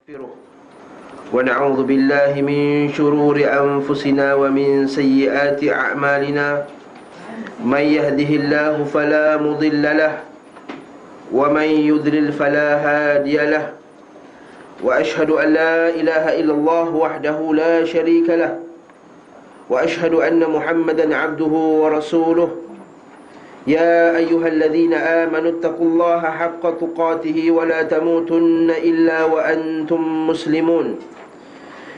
ونستغفره ونعوذ بالله من شرور أنفسنا ومن سيئات أعمالنا من يهده الله فلا مضل له ومن يضلل فلا هادي له وأشهد أن لا إله إلا الله وحده لا شريك له وأشهد أن محمدا عبده ورسوله يا أيها الذين آمنوا اتقوا الله حق تقاته ولا تموتن إلا وأنتم مسلمون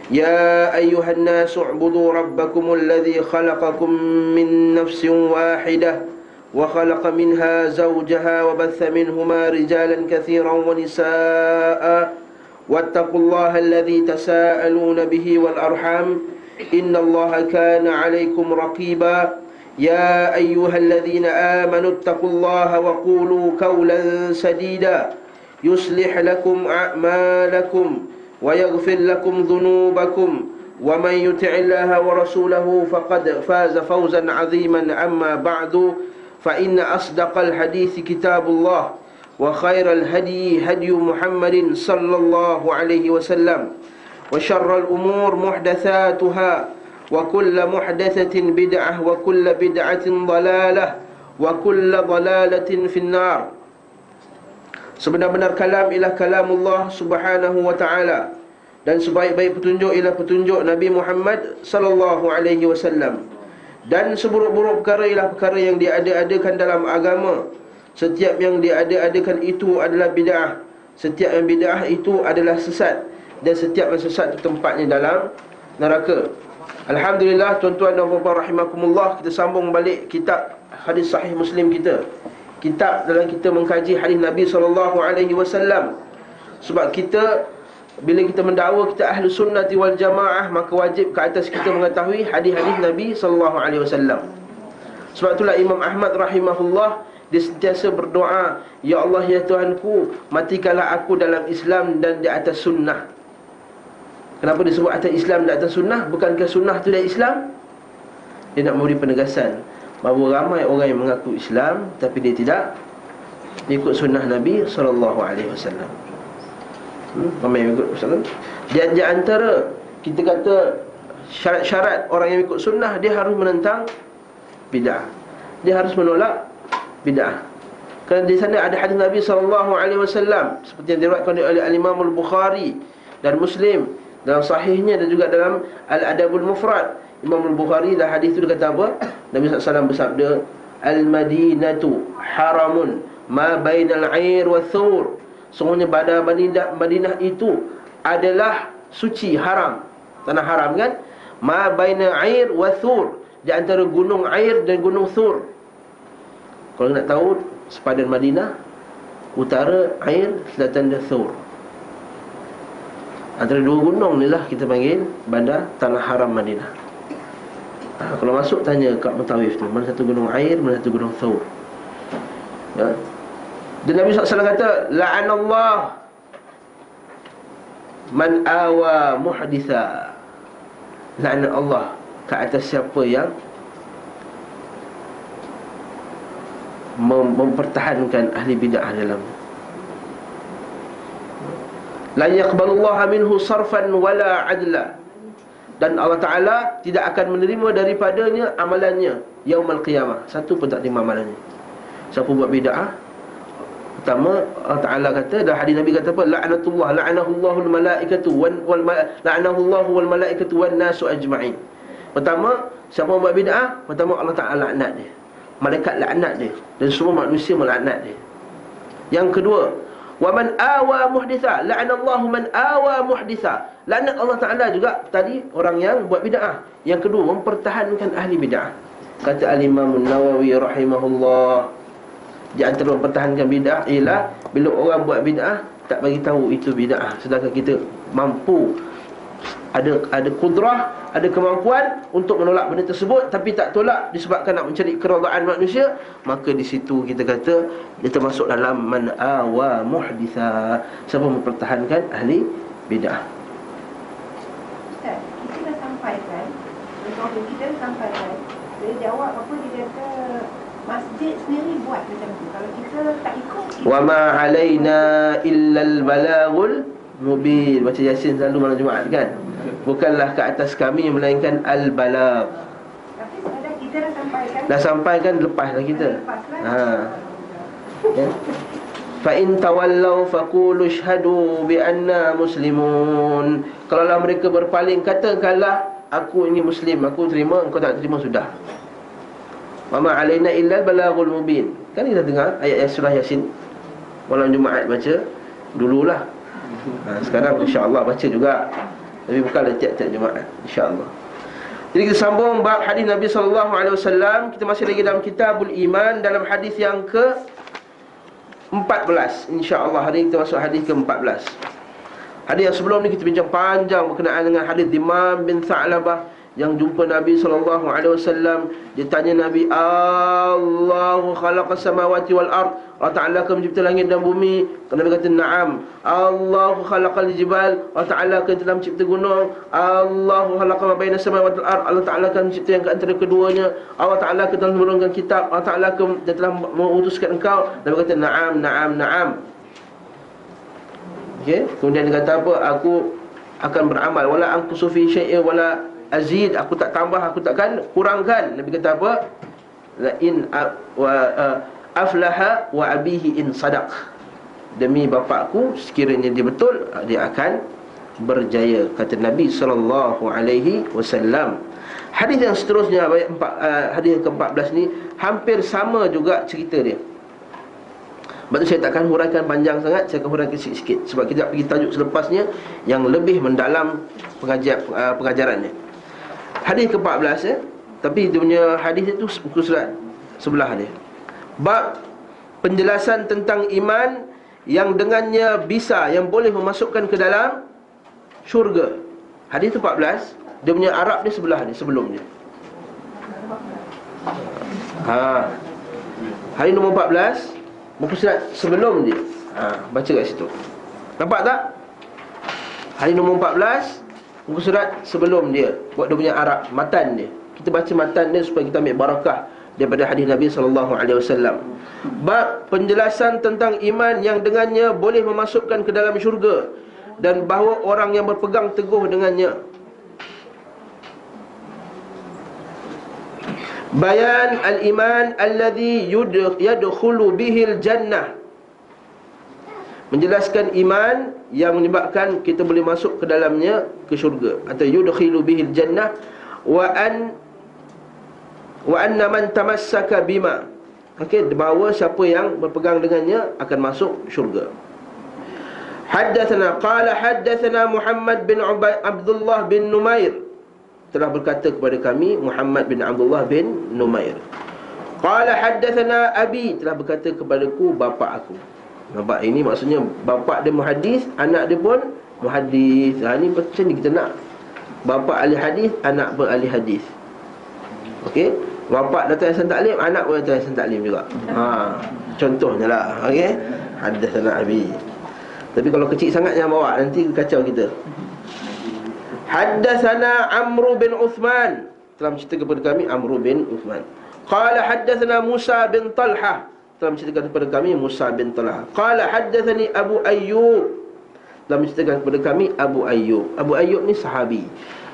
يا أيها الناس اعبدوا ربكم الذي خلقكم من نفس واحدة وخلق منها زوجها وبث منهما رجالا كثيرا ونساء واتقوا الله الذي تساءلون به والأرحام إن الله كان عليكم رقيبا يا أيها الذين آمنوا اتقوا الله وقولوا قولا سديدا يصلح لكم أعمالكم ويغفر لكم ذنوبكم ومن يطع الله ورسوله فقد فاز فوزا عظيما أما بعد فإن أصدق الحديث كتاب الله وخير الهدي هدي محمد صلى الله عليه وسلم وشر الأمور محدثاتها وكل محدثة بدعة وكل بدعة ضلالة وكل ضلالة في النار. Sebenar-benar kalam ialah kalamullah subhanahu wa ta'ala, dan sebaik-baik petunjuk ialah petunjuk Nabi Muhammad sallallahu alaihi wasallam. Dan seburuk-buruk perkara ialah perkara yang diada-adakan dalam agama. Setiap yang diada-adakan itu adalah bid'ah. Setiap yang bid'ah itu adalah sesat, dan setiap yang sesat itu tempatnya dalam neraka. Alhamdulillah, tuan-tuan dan puan-puan rahimakumullah, kita sambung balik kitab hadis sahih Muslim kita. Kitab dalam kita mengkaji hadis Nabi SAW. Sebab kita, bila kita mendakwa kita ahli sunnati wal jamaah, maka wajib ke atas kita mengetahui hadis-hadis Nabi SAW. Sebab itulah Imam Ahmad rahimahullah, dia sentiasa berdoa, ya Allah, ya Tuhanku, matikanlah aku dalam Islam dan di atas sunnah. Kenapa disebut atas Islam dan atas sunnah? Bukankah sunnah itu dari Islam? Dia nak memberi penegasan bahawa ramai orang yang mengaku Islam tapi dia tidak ikut sunnah Nabi SAW. Ramai yang ikut Islam. Di antara kita kata syarat-syarat orang yang ikut sunnah, dia harus menentang bid'ah. Dia harus menolak bid'ah. Kerana di sana ada hadis Nabi SAW seperti yang diriwayatkan oleh Al-Imam Al-Bukhari dan Muslim dalam sahihnya, dan juga dalam Al-Adabul Mufrad. Imam Al-Bukhari dalam hadis itu dia kata apa? Nabi SAW bersabda, Al-Madinatu haramun ma bainal air wa thur. Sungguhnya Madinah itu adalah suci, haram, tanah haram kan? Ma bainal air wa thur, di antara gunung air dan gunung Thur. Kalau nak tahu, sepadan Madinah, utara air, selatan dia Thur. Antara dua gunung ni lah kita panggil bandar tanah haram Madinah. Kalau masuk tanya kat Mutawif tu, mana satu gunung air, mana satu gunung Thur. Ya. Dan Nabi SAW kata, la'anallah man awa muhditha. La'anat Allah ke atas siapa yang mempertahankan ahli bid'ah dalam. La yaqbalullaha minhu sarfan wala adla. Dan Allah Ta'ala tidak akan menerima daripadanya amalannya yaumul qiyamah. Satu pun tak terima amalannya. Siapa buat bid'ah, pertama Allah Ta'ala kata, dalam hadis Nabi kata apa? La'natullah, la'anahullahul malaikatu la'anahullahu wal malaikatu wan nasu ajma'in. Pertama, siapa buat bid'ah, pertama Allah Ta'ala laknat dia, malaikat laknat dia, dan semua manusia melaknat dia. Yang kedua, wa man awa muhditha, la'anallahu man awa muhditha. Laknat Allah Ta'ala juga tadi orang yang buat bid'ah. Yang kedua, mempertahankan ahli bid'ah. Kata Al-Imam Nawawi rahimahullah, di antara mempertahankan bid'ah ialah bila orang buat bid'ah tak bagi tahu itu bid'ah, sedangkan kita mampu, ada kudrah, ada kemampuan untuk menolak benda tersebut, tapi tak tolak disebabkan nak mencari keredaan manusia, maka di situ kita kata dia termasuk dalam man awa muhditha, siapa mempertahankan ahli bid'ah. Ustaz, kita dah sampaikan, kita dah sampaikan, dia jawab apa, dia kata masjid sendiri buat macam tu. Kalau kita tak ikut, wa ma alaina illa al balagul mubin. Baca Yasin selalu malam Jumaat kan. Bukanlah ke atas kami, melainkan al-balagh. Tapi ada kita dah sampaikan. Dah sampaikan, lepaslah kita. Lepaslah. Ya. Fa in tawallaw faqulu ashhadu bi anna muslimun. Kalaulah mereka berpaling, katakanlah aku ini muslim, aku terima, engkau tak terima, sudah. Wa ma alaina illa balaghul mubin. Kan kita dengar ayat surah Yasin malam Jumaat baca dululah. Sekarang insya-Allah baca juga. Tapi bukanlah tiap-tiap Jumaat, insya-Allah. Jadi kita sambung bab hadis Nabi sallallahu alaihi wasallam. Kita masih lagi dalam Kitabul Iman, dalam hadis yang ke 14. InsyaAllah hari ini kita masuk hadis ke-14. Hadis yang sebelum ni kita bincang panjang berkenaan dengan hadis Dimam bin Tha'labah yang jumpa Nabi SAW. Dia tanya Nabi, Allahu khalaqas samawati wal ard, Allah Ta'ala akan mencipta langit dan bumi? Nabi kata, na'am. Allahu khalaqal jibal, Allah Ta'ala akan telah mencipta gunung. Allahu khalaqa ma baina samawati wal ard, Allah Ta'ala akan mencipta yang ke antara keduanya. Allah Ta'ala akan telah menurunkan kitab, Allah Ta'ala akan telah mengutuskan engkau. Nabi kata, na'am, na'am, na'am. Okay? Kemudian dia kata apa? Aku akan beramal, wala anqusu fi syai'in wala azid, aku tak tambah, aku takkan kurangkan. Nabi kata apa? La in aflaha wa abihi in sadaq. Demi bapakku, sekiranya dia betul, dia akan berjaya, kata Nabi sallallahu alaihi wasallam. Hadis yang seterusnya, hadis yang ke-14 ni hampir sama juga cerita dia. Sebab tu saya takkan huraikan panjang sangat, saya akan huraikan sikit-sikit sebab kita pergi tajuk selepasnya yang lebih mendalam pengajarannya. Hadis ke-14 ya. Tapi dia punya hadis itu buku surat sebelah dia. Bab penjelasan tentang iman yang dengannya bisa, yang boleh memasukkan ke dalam syurga. Hadis itu 14. Dia punya Arab dia sebelah dia, sebelum dia. Hadis nombor 14, buku surat sebelum dia. Baca kat situ. Nampak tak? Hadis nombor 14, buku surat sebelum dia. Buat dia punya Arab, matan dia. Kita baca matan dia supaya kita ambil barakah daripada hadis Nabi SAW. Bab penjelasan tentang iman yang dengannya boleh memasukkan ke dalam syurga, dan bahawa orang yang berpegang teguh dengannya. Bayan al-iman alladhi yadkhulu bihil jannah. Menjelaskan iman yang menyebabkan kita boleh masuk ke dalamnya, ke syurga, atau yudkhilu bihil jannah, wa anna man tamassaka bima. Okey, bahawa siapa yang berpegang dengannya akan masuk syurga. Haddatsana qala haddatsana Muhammad bin Abdullah bin Numair, telah berkata kepada kami Muhammad bin Abdullah bin Numair. Qala haddatsana abi, telah berkata kepadaku bapa aku. Nampak, ini maksudnya bapa dia muhadis, anak dia pun muhadis. Ini macam ni kita nak. Bapa ahli hadis, anak pun ahli hadis. Okey, bapa datang yayasan taklim, anak pun datang yayasan taklim juga. Contohnya lah. Okey, haddatsana abi. Tapi kalau kecil sangat jangan bawa, nanti kacau kita. Haddatsana Amr bin Uthman, telah menceritakan kepada kami Amr bin Uthman. Qala haddatsana Musa bin Talhah, telah menceritakan kepada kami Musa bin Talhah. Qala haddatsani Abu Ayyub, telah menceritakan kepada kami Abu Ayyub. Abu Ayyub ni sahabi,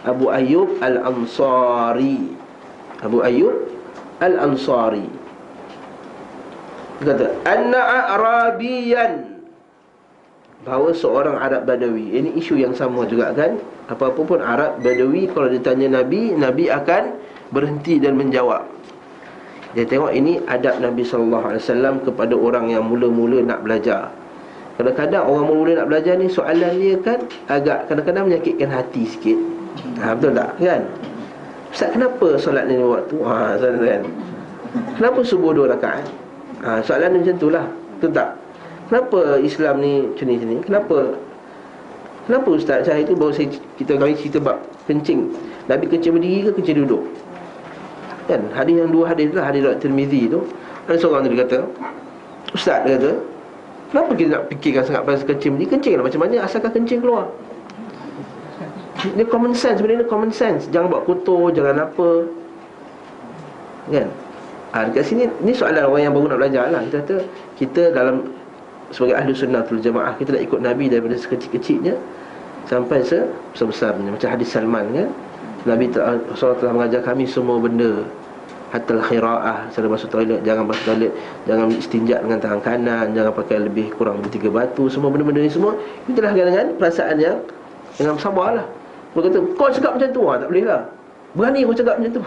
Abu Ayyub Al-Ansari. Abu Ayyub Al-Ansari kata, anna Arabiyan, bahawa seorang Arab Badawi. Ini isu yang sama juga kan. Apa-apa pun Arab Badawi, kalau ditanya Nabi, Nabi akan berhenti dan menjawab. Dia tengok ini adab Nabi SAW kepada orang yang mula-mula nak belajar. Kadang-kadang orang mula-mula nak belajar ni, soalan dia kan agak kadang-kadang menyakitkan hati sikit. Betul tak kan? Ustaz, kenapa solat ni waktu? Soalan kan, kenapa subuh 2 rakaat? Soalan dia macam tu lah. Betul tak? Kenapa Islam ni macam ni? Kenapa Ustaz? Saya itu baru kami cerita bab kencing. Nabi kencing berdiri ke kencing duduk? Kan hadis yang 2 hadis lah, hadis riwayat Tirmizi tu. Ada seorang tu dia kata, Ustaz, dia kata, kenapa kita nak fikirkan sangat pasal kencing berdiri? Kencing lah macam mana asalkan kencing keluar. Dia common sense, sebenarnya common sense. Jangan buat kotor, jangan apa, kan? Dekat sini, ni soalan orang yang baru nak belajar lah. Kita kata, kita dalam sebagai ahli sunnah wal jamaah, kita nak ikut Nabi daripada sekecil-kecilnya sampai sebesar-besarnya. Macam hadis Salman kan, Nabi SAW telah mengajar kami semua benda, hatta al-khira'ah, cara masuk toilet, jangan masuk toilet, jangan istinja dengan tangan kanan, jangan pakai lebih kurang dari 3 batu. Semua benda-benda ni semua kita lakukan dengan perasaan yang dengan sabarlah. Dia kata, kau cakap macam tu, tak boleh lah, berani kau cakap macam tu.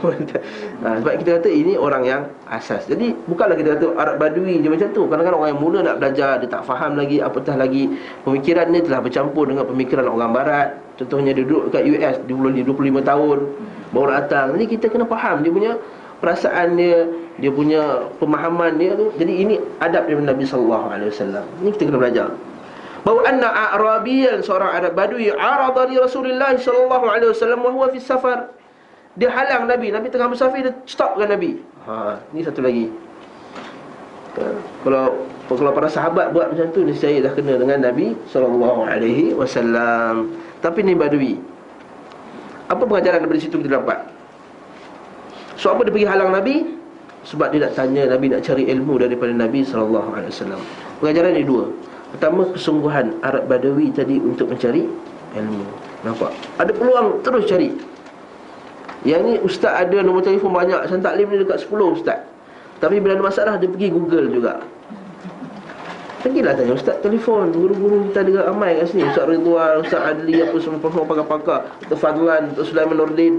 Sebab kita kata ini orang yang asas. Jadi bukanlah kita kata Arab Badui je macam tu. Kadang-kadang orang yang mula nak belajar, dia tak faham lagi, apatah lagi pemikiran dia telah bercampur dengan pemikiran orang Barat. Contohnya dia duduk kat US 25 tahun baru datang. Jadi kita kena faham dia punya perasaan dia, dia punya pemahaman dia tu. Jadi ini adab daripada Nabi SAW. Ini kita kena belajar. Bahawa anna Arabiyan, seorang Arab Badui, arada li Rasulullah SAW wa huwa fi safar. Dia halang Nabi, Nabi tengah bersafir, dia stopkan Nabi. Ini satu lagi. Kalau para sahabat buat macam tu, niscaya dah kena dengan Nabi SAW. Tapi ni Badui, apa pengajaran daripada situ kita dapat? So apa dia pergi halang Nabi? Sebab dia nak tanya Nabi, nak cari ilmu daripada Nabi SAW. Pengajaran ni dua. Pertama, kesungguhan Arab Badawi tadi untuk mencari ilmu. Nampak? Ada peluang, terus cari. Yang ni ustaz ada nombor telefon banyak, San Taklim ni dekat 10 ustaz. Tapi bila ada masalah, dia pergi Google juga. Pergilah tanya ustaz, telefon guru-guru kita ada ramai kat sini. Ustaz Ridwan, Ustaz Adli, apa semua pakar-pakar, Ustaz Fadlan, Ustaz Sulaiman Nordin.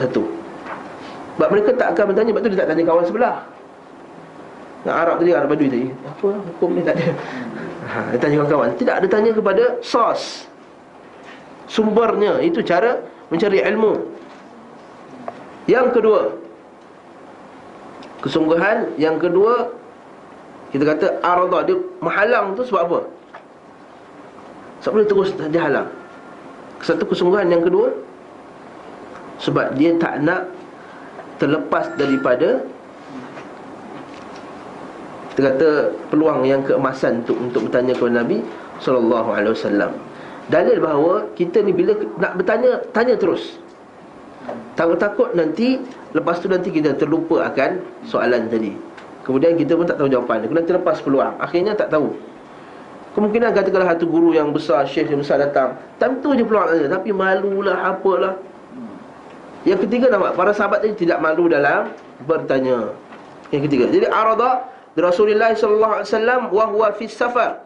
Satu. Sebab mereka tak akan bertanya, sebab tu dia tak tanya kawan sebelah. Yang Arab tadi, Arab Badui tadi, apa hukum ni, tak ada. Dia tanya kawan-kawan. Tidak, dia tanya kepada source, sumbernya. Itu cara mencari ilmu. Yang kedua, kesungguhan. Yang kedua, kita kata arada, dia menghalang tu sebab apa? Sebab dia terus dia halang. Satu kesungguhan. Yang kedua, sebab dia tak nak terlepas daripada, kita kata, peluang yang keemasan untuk bertanya kepada Nabi SAW. Dalil bahawa kita ni bila nak bertanya, tanya terus. Takut-takut nanti, lepas tu nanti kita terlupa akan soalan tadi. Kemudian kita pun tak tahu jawapan. Kemudian terlepas peluang, akhirnya tak tahu. Kemungkinan katakanlah satu guru yang besar, syekh yang besar datang, tentu je peluang tanya, tapi malulah, apalah. Yang ketiga, nampak para sahabat tadi tidak malu dalam bertanya. Yang ketiga, jadi arada Rasulullah SAW wa huwa fi safar,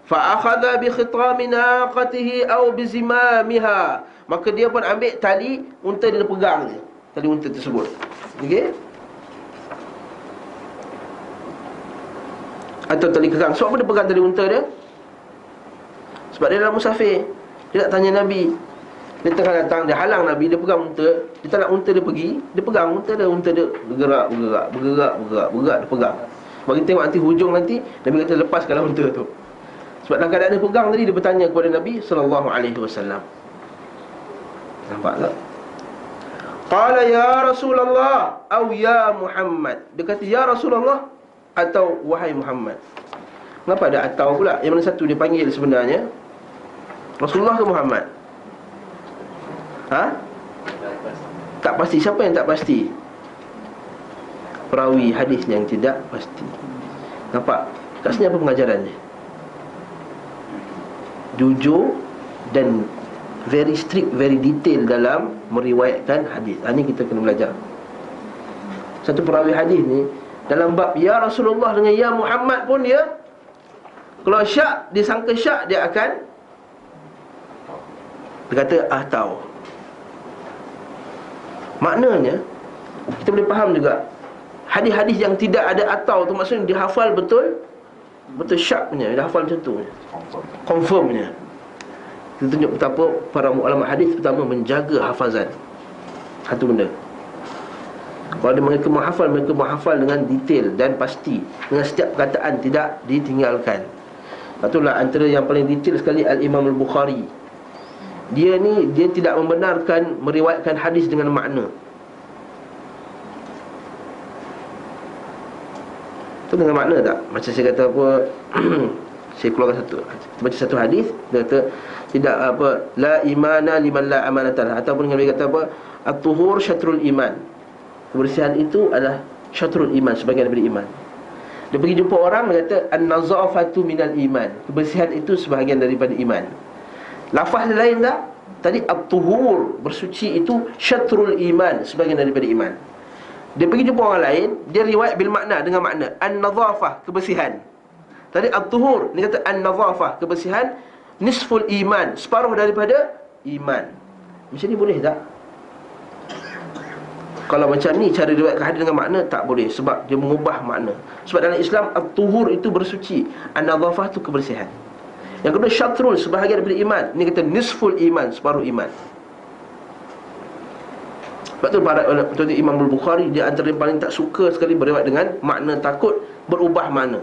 fa akhadha bi khitami naqatihi aw bi zimamiha. Maka dia pun ambil tali unta, dia pegang je tali unta tersebut. Okey, atau tali kegang. Sebab apa dia pegang tali unta dia? Sebab dia dalam musafir, dia nak tanya Nabi. Dia tengah datang, dia halang Nabi, dia pegang unta. Dia tak nak unta dia pergi, dia pegang unta dia. Unta dia bergerak, dia pegang. Bagi tengok nanti hujung nanti, Nabi kata lepaskanlah unta tu. Sebab dalam keadaan dia pegang tadi, dia bertanya kepada Nabi SAW. Nampak tak? Qala ya Rasulullah atau ya Muhammad. Dia kata ya Rasulullah atau wahai Muhammad. Kenapa ada atau pula? Yang mana satu dia panggil sebenarnya? Rasulullah ke Muhammad? Tak pasti. Siapa yang tak pasti? Perawi hadis yang tidak pasti. Nampak? Kat sini apa pengajarannya? Jujur dan very strict, very detail dalam meriwayatkan hadis. Ini kita kena belajar. Satu perawi hadis ni, dalam bab ya Rasulullah dengan ya Muhammad pun dia, kalau syak, dia sangka syak, dia akan, dia kata tahu. Maknanya kita boleh faham juga hadis-hadis yang tidak ada atau tu, maksudnya dia hafal betul syaknya, dia hafal macam tu, confirmnya. Kita tunjuk betapa para ulama hadis pertama menjaga hafazan satu benda. Kalau mereka menghafal dengan detail dan pasti, dengan setiap perkataan tidak ditinggalkan. Itulah antara yang paling detail sekali Al-Imam Al-Bukhari. Dia tidak membenarkan meriwayatkan hadis dengan makna. Itu dengan makna tak? Macam saya kata apa saya keluarkan baca satu hadis, dia kata tidak apa, la imana liman la amanata, ataupun dia kata apa, at-tuhur syatrul iman. Kebersihan itu adalah syatrul iman, sebagian daripada iman. Dia pergi jumpa orang, dia kata an-nazafatu minal iman, kebersihan itu sebahagian daripada iman. Lafaz lain tak? Tadi at-tuhur, bersuci itu syatrul iman, sebahagian daripada iman. Dia pergi jumpa orang lain, dia riwayat bil makna, dengan makna an-nazafah, kebersihan. Tadi at-tuhur, dia kata an-nazafah, kebersihan nisful iman, separuh daripada iman. Macam ni boleh tak? Kalau macam ni cara riwayatkan hadis dengan makna, tak boleh, sebab dia mengubah makna. Sebab dalam Islam at-tuhur itu bersuci, an-nazafah itu kebersihan. Yang kedua syatrul, sebahagian daripada iman. Ini kata nisful iman, separuh iman. Sebab tu para contoh Imam Al-Bukhari, dia antara yang paling tak suka sekali beriwayat dengan makna, takut berubah makna.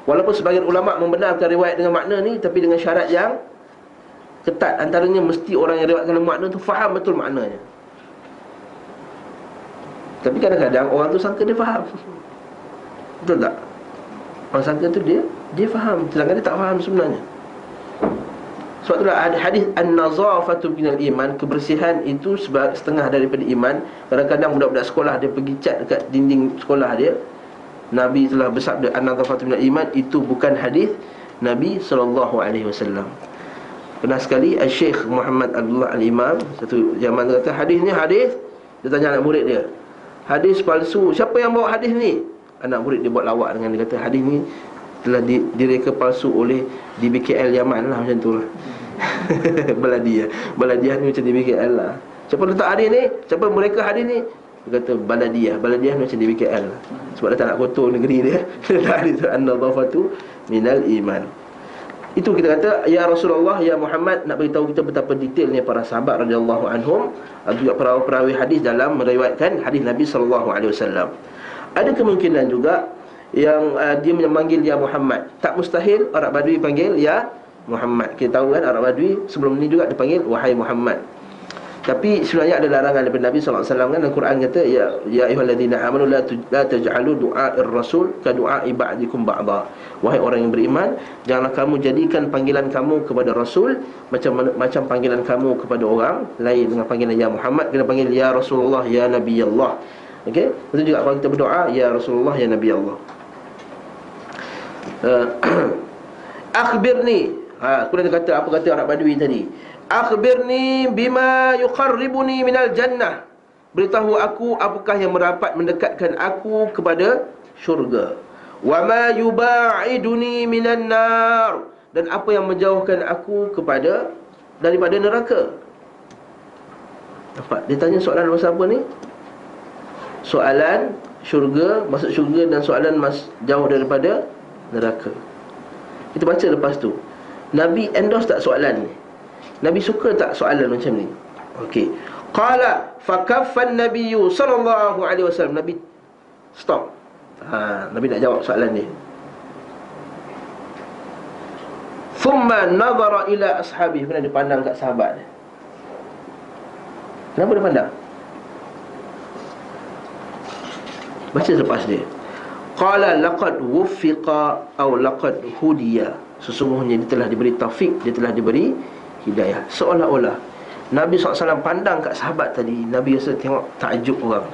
Walaupun sebagian ulama' membenarkan riwayat dengan makna ni, tapi dengan syarat yang ketat. Antaranya mesti orang yang riwayatkan dengan makna tu faham betul maknanya. Tapi kadang-kadang orang tu sangka dia faham. Betul tak? Orang sangka tu dia faham, sedangkan dia tak faham sebenarnya. Sebab itulah ada hadis an-nazafatu minal iman, kebersihan itu setengah daripada iman. Kadang-kadang budak-budak sekolah dia pergi cat dekat dinding sekolah dia, Nabi telah bersabda an-nazafatu minal iman. Itu bukan hadis Nabi SAW. Pernah sekali Syekh Muhammad Abdullah Al-Imam satu zaman dia kata, hadis ni hadis. Dia tanya anak murid dia, hadis palsu, siapa yang bawa hadis ni? Anak murid dia buat lawak dengan dia kata, hadis ni telah direka palsu oleh DBKL Yaman lah, macam tu lah. Baladiah ni macam DBKL lah. Siapa letak hadis ni? Siapa mereka hadis ni? Dia kata Baladiah ni macam DBKL lah. Sebab dia tak nak kotor negeri dia. Dia letak hadis tu an-nazafatu minal iman. Itu kita kata, ya Rasulullah, ya Muhammad, nak beritahu kita betapa detailnya para sahabat radhiyallahu anhum, juga perawi-perawi hadis dalam meriwayatkan hadis Nabi SAW. Ada kemungkinan juga yang dia memanggil ya Muhammad. Tak mustahil Arab Badui panggil ya Muhammad. Kita tahu kan Arab Badui sebelum ni juga dipanggil wahai Muhammad. Tapi sebenarnya ada larangan daripada Nabi SAW kan. Al-Quran kata ya ayyuhalladzina amanu la taj'alu du'a'ir rasul ka du'a'i ba'dikum ba'dha. Wahai orang yang beriman, janganlah kamu jadikan panggilan kamu kepada Rasul macam panggilan kamu kepada orang lain. Dengan panggilan ya Muhammad, kena panggil ya Rasulullah, ya Nabi Allah. Okey, betul juga kalau kita berdoa ya Rasulullah, ya Nabi Allah. Akhbirni. Kemudian dia kata, apa kata Arab Badui tadi? Akhbirni bima yuqarribuni minal jannah. Beritahu aku apakah yang mendekatkan aku kepada syurga. Wa ma yuba'iduni minan nar. Dan apa yang menjauhkan aku daripada neraka. Nampak? Dia tanya soalan pasal apa ni? Soalan syurga, masuk syurga, dan soalan jauh daripada neraka. Kita baca lepas tu. Nabi endorse tak soalan ni? Nabi suka tak soalan macam ni? Okey. Qala fakaffan nabiyyu sallallahu alaihi wasallam. Nabi stop. Nabi nak jawab soalan dia. Thumma nadhara ila ashabihi. Kemudian dia pandang kat sahabat dia. Kenapa dia pandang? Baca lepas dia. Qala laqad wuffiqa aw laqad hudiya. Sesungguhnya dia telah diberi taufik, dia telah diberi hidayah. Seolah-olah Nabi SAW pandang kat sahabat tadi, Nabi rasa tengok takjub orang.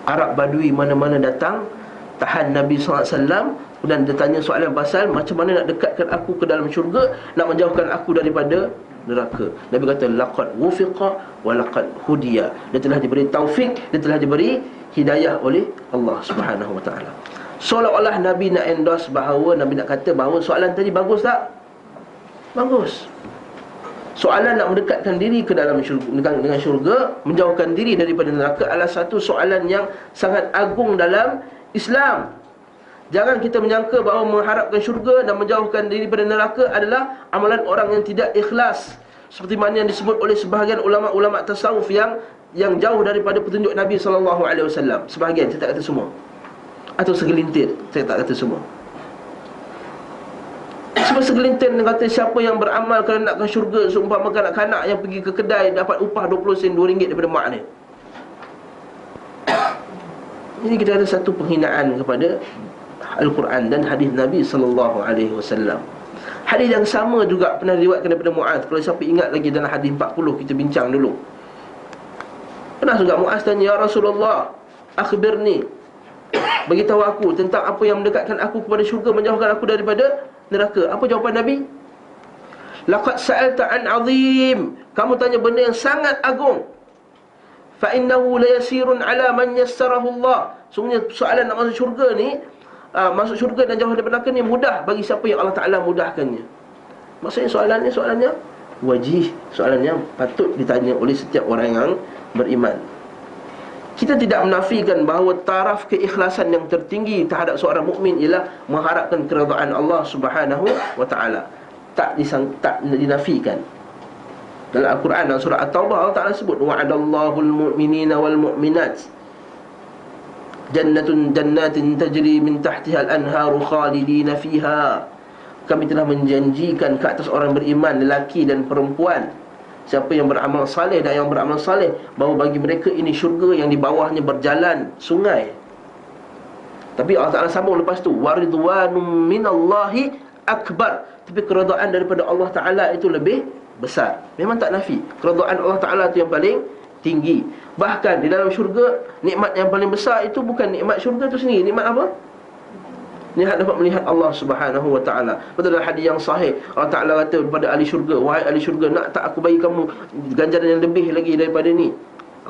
Arab Badui mana-mana datang, tahan Nabi SAW, dan dia tanya soalan pasal macam mana nak dekatkan aku ke dalam syurga, nak menjauhkan aku daripada neraka. Nabi kata laqad wufiqa wa laqad hudiya. Dia telah diberi taufik, dia telah diberi hidayah oleh Allah Subhanahu wa taala. Seolah-olah Nabi nak endorse bahawa, Nabi nak kata bahawa soalan tadi bagus tak? Bagus. Soalan nak mendekatkan diri ke dalam syurga, dengan syurga, menjauhkan diri daripada neraka adalah satu soalan yang sangat agung dalam Islam. Jangan kita menyangka bahawa mengharapkan syurga dan menjauhkan diri daripada neraka adalah amalan orang yang tidak ikhlas, seperti mana yang disebut oleh sebahagian ulama-ulama tasawuf yang jauh daripada petunjuk Nabi SAW. Sebahagian, saya tak kata semua, atau segelintir, saya tak kata semua. Sebab segelintir dia kata siapa yang beramal kerana nakkan syurga, seumpama kanak-kanak yang pergi ke kedai dapat upah 20 sen, RM2 daripada mak dia. Ini kita ada satu penghinaan kepada Al-Quran dan hadis Nabi SAW. Hadis yang sama juga pernah diriwayatkan daripada Muaz. Kalau siapa ingat lagi dalam hadis 40 kita bincang dulu. Pernah juga Muaz tanya, ya Rasulullah, akhbirni beritahu aku tentang apa yang mendekatkan aku kepada syurga, menjauhkan aku daripada neraka. Apa jawapan Nabi? Laqad sa'alta an 'azim. Kamu tanya benda yang sangat agung. Fa innahu la yasirun 'ala man yassarahu Allah. Sungguhnya soalan nak masuk syurga ni, masuk syurga dan jauh daripada neraka ni mudah bagi siapa yang Allah Ta'ala mudahkannya. Maksudnya soalannya wajih, soalan yang patut ditanya oleh setiap orang yang beriman. Kita tidak menafikan bahawa taraf keikhlasan yang tertinggi terhadap seorang mukmin ialah mengharapkan keridaan Allah Subhanahu wa taala. Tak dinafikan. Dalam Al-Quran dalam surah At-Taubah Allah Taala sebut wa'adallahu al-mu'minina wal mu'minat jannatin tajri min tahtiha al-anharu khalidina fiha. Kami telah menjanjikan ke atas orang beriman, lelaki dan perempuan, siapa yang beramal saleh dan yang beramal saleh, bahawa bagi mereka ini syurga yang di bawahnya berjalan sungai. Tapi Allah Ta'ala sambung lepas tu, waridwanum minallahi akbar. Tapi keredaan daripada Allah Ta'ala itu lebih besar. Memang tak nafi, keredaan Allah Ta'ala itu yang paling tinggi. Bahkan di dalam syurga, nikmat yang paling besar itu bukan nikmat syurga itu sendiri. Nikmat apa? Dapat melihat Allah Subhanahu wa ta'ala. Betul dalam hadis yang sahih, Allah Ta'ala kata kepada ahli syurga, wahai ahli syurga, nak tak aku bagi kamu ganjaran yang lebih lagi daripada ni?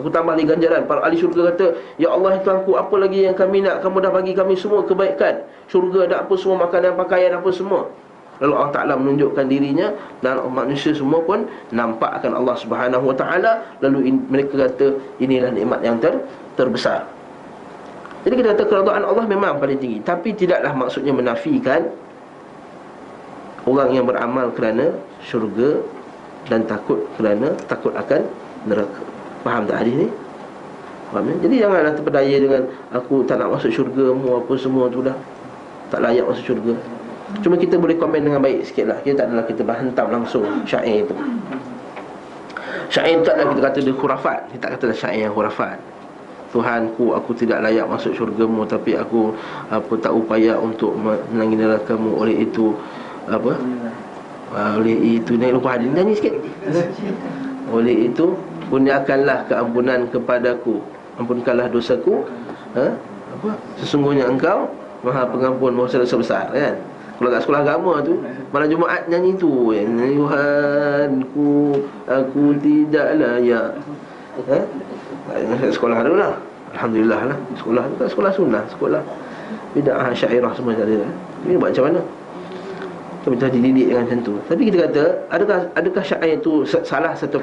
Aku tambah lagi ganjaran. Para ahli syurga kata, ya Allah Tuhanku, apa lagi yang kami nak? Kamu dah bagi kami semua kebaikan. Syurga ada apa semua, makanan, pakaian apa semua. Lalu Allah Ta'ala menunjukkan dirinya, dan manusia semua pun nampak akan Allah Subhanahu wa ta'ala. Lalu mereka kata, inilah nikmat yang terbesar. Jadi kita kata keridaan Allah memang paling tinggi. Tapi tidaklah maksudnya menafikan orang yang beramal kerana syurga dan takut akan neraka. Faham tak hadis ni? Faham ya? Jadi janganlah terpedaya dengan aku tak nak masuk syurga, apa semua tu dah, tak layak masuk syurga. Cuma kita boleh komen dengan baik sikit lah. Kita tak adalah kita berhentam langsung syair tu. Syair tu adalah kita kata dia khurafat. Kita tak kata syair yang khurafat. Tuhanku, aku tidak layak masuk syurga-Mu, tapi aku tak upaya untuk menangi neraka-Mu. Oleh itu oleh itu ni lupa hadis, nyanyi sikit. Oleh itu kurniakanlah keampunan kepadaku, ampunkanlah dosaku. Sesungguhnya Engkau Maha Pengampun, Maha Dosa besar, kan? Kalau kat sekolah agama tu, malam Jumaat nyanyi tu, Tuhanku, aku tidak layak. Sekolah tu lah, alhamdulillah lah. Sekolah tu kan sekolah sunnah, sekolah bid'ah, syairah semua tak ada. Ini buat macam mana? Kita telah dididik dengan macam tu. Tapi kita kata, adakah syair itu salah 100%?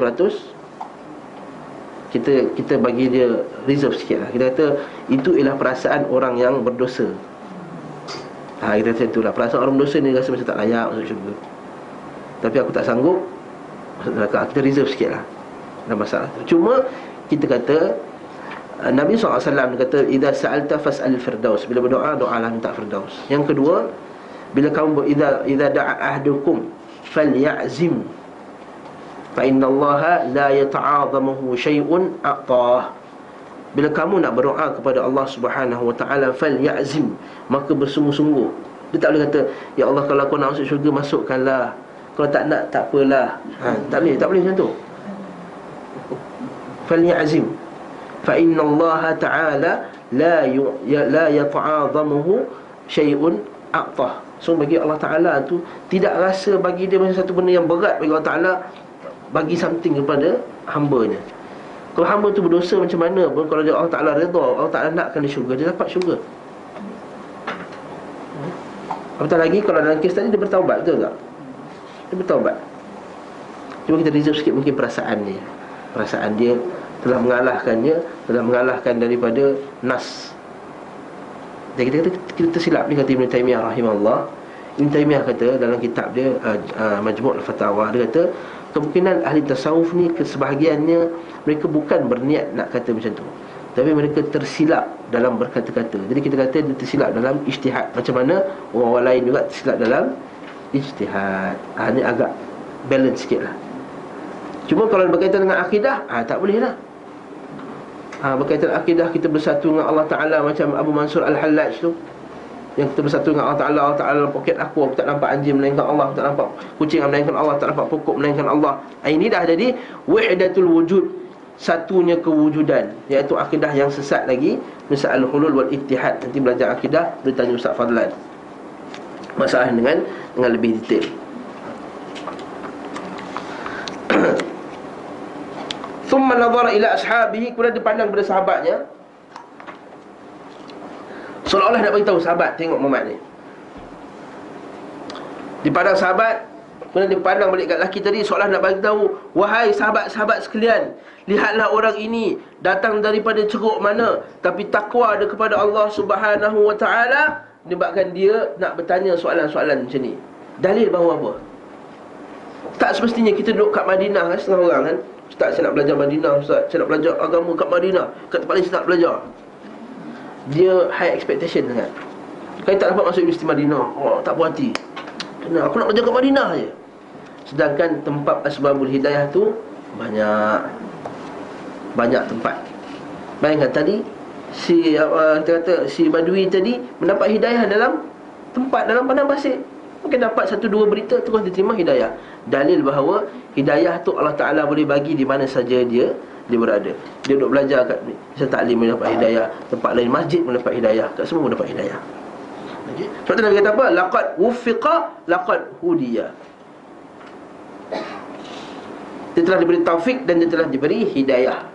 Kita bagi dia reserve sikit lah. Kita kata itu ialah perasaan orang yang berdosa. Kita kata itulah perasaan orang berdosa ni, rasa macam tak layak masuk syurga, tapi aku tak sanggup masuk neraka. Kita reserve sikit lah dalam masalah tu. Cuma kita kata Nabi SAW kata, idza sa'alta fas'al firdaus. Bila berdoa, doalah minta firdaus. Yang kedua, bila kamu idza da'a ahdukum falyazim fa innallaha la yata'adhamuhu syai'un a'tah. Bila kamu nak berdoa kepada Allah Subhanahu wa ta'ala, falyazim, maka bersungguh-sungguh. Dia tak boleh kata, ya Allah, kalau kau nak masuk syurga, masukkanlah. Kalau tak nak, tak apalah. Tak boleh macam tu. Falyazim fa innallaha ta'ala la yata'adhamuhu syai'un a'tah. So bagi Allah Ta'ala tu tidak rasa bagi dia macam satu benda yang berat bagi Allah Ta'ala bagi something kepada hamba-Nya. Kalau hamba tu berdosa macam mana pun, kalau Allah Ta'ala redha, Allah Ta'ala nakkan dia syurga, dia dapat syurga. Apatah lagi kalau dalam kes tadi dia bertaubat, betul tak? Dia bertaubat. Cuma kita reserve sikit mungkin perasaan dia telah mengalahkan daripada nas. Dan kita silap. Dia kata Ibn Taymiyah rahimahullah. Ibn Taymiyah kata dalam kitab dia Majmu' al-Fatawa, dia kata kemungkinan ahli tasawuf ni sebahagiannya mereka bukan berniat nak kata macam tu, tapi mereka tersilap dalam berkata-kata. Jadi kita kata dia tersilap dalam ijtihad. Macam mana orang lain juga tersilap dalam ijtihad. Ini agak balance sikit lah. Cuma kalau berkaitan dengan akidah, tak boleh lah. Berkaitan akidah, kita bersatu dengan Allah Ta'ala, macam Abu Mansur Al-Hallaj tu, yang kita bersatu dengan Allah Ta'ala. Allah Ta'ala dalam poket aku tak nampak anjing melainkan Allah, aku tak nampak kucing melainkan Allah, tak nampak pokok melainkan Allah. Ini dah jadi wahdatul wujud. satunya kewujudan, iaitu akidah yang sesat lagi, misal al-hulul wal ittihad. Nanti belajar akidah, boleh tanya Ustaz Fadlan masalah dengan lebih detail. Thumma nadhara ila ashabihi, kemudian dia pandang pada sahabatnya, seolah-olah nak beritahu sahabat, tengok Muhammad ni. Dipandang sahabat, kemudian dia pandang balik kat lelaki tadi, seolah nak beritahu, wahai sahabat-sahabat sekalian, lihatlah orang ini datang daripada ceruk mana, tapi takwa dia kepada Allah Subhanahu wa ta'ala, menyebabkan dia nak bertanya soalan-soalan macam ni. Dalil bahawa apa? Tak semestinya kita duduk kat Madinah kan, setengah orang kan, Ustaz saya nak belajar Madinah, Ustaz saya nak belajar agama kat Madinah, kat tempat lain saya nak belajar. Dia high expectation sangat. Kalau tak dapat masuk Universiti Madinah, tak puas hati, kena aku nak belajar kat Madinah je. Sedangkan tempat asbabul hidayah tu banyak tempat. Bayangkan tadi si Badui tadi mendapat hidayah dalam tempat, dalam padang pasir. Mungkin dapat satu dua berita terus diterima hidayah. Dalil bahawa hidayah tu Allah Ta'ala boleh bagi di mana saja dia berada. Dia duduk belajar kat misal taklim boleh dapat hidayah, tempat lain masjid boleh dapat hidayah, kat semua boleh dapat hidayah. Okey. Sebab tu Nabi kata apa? Laqad wuffiqa laqad hudiya. Dia telah diberi taufik dan dia telah diberi hidayah.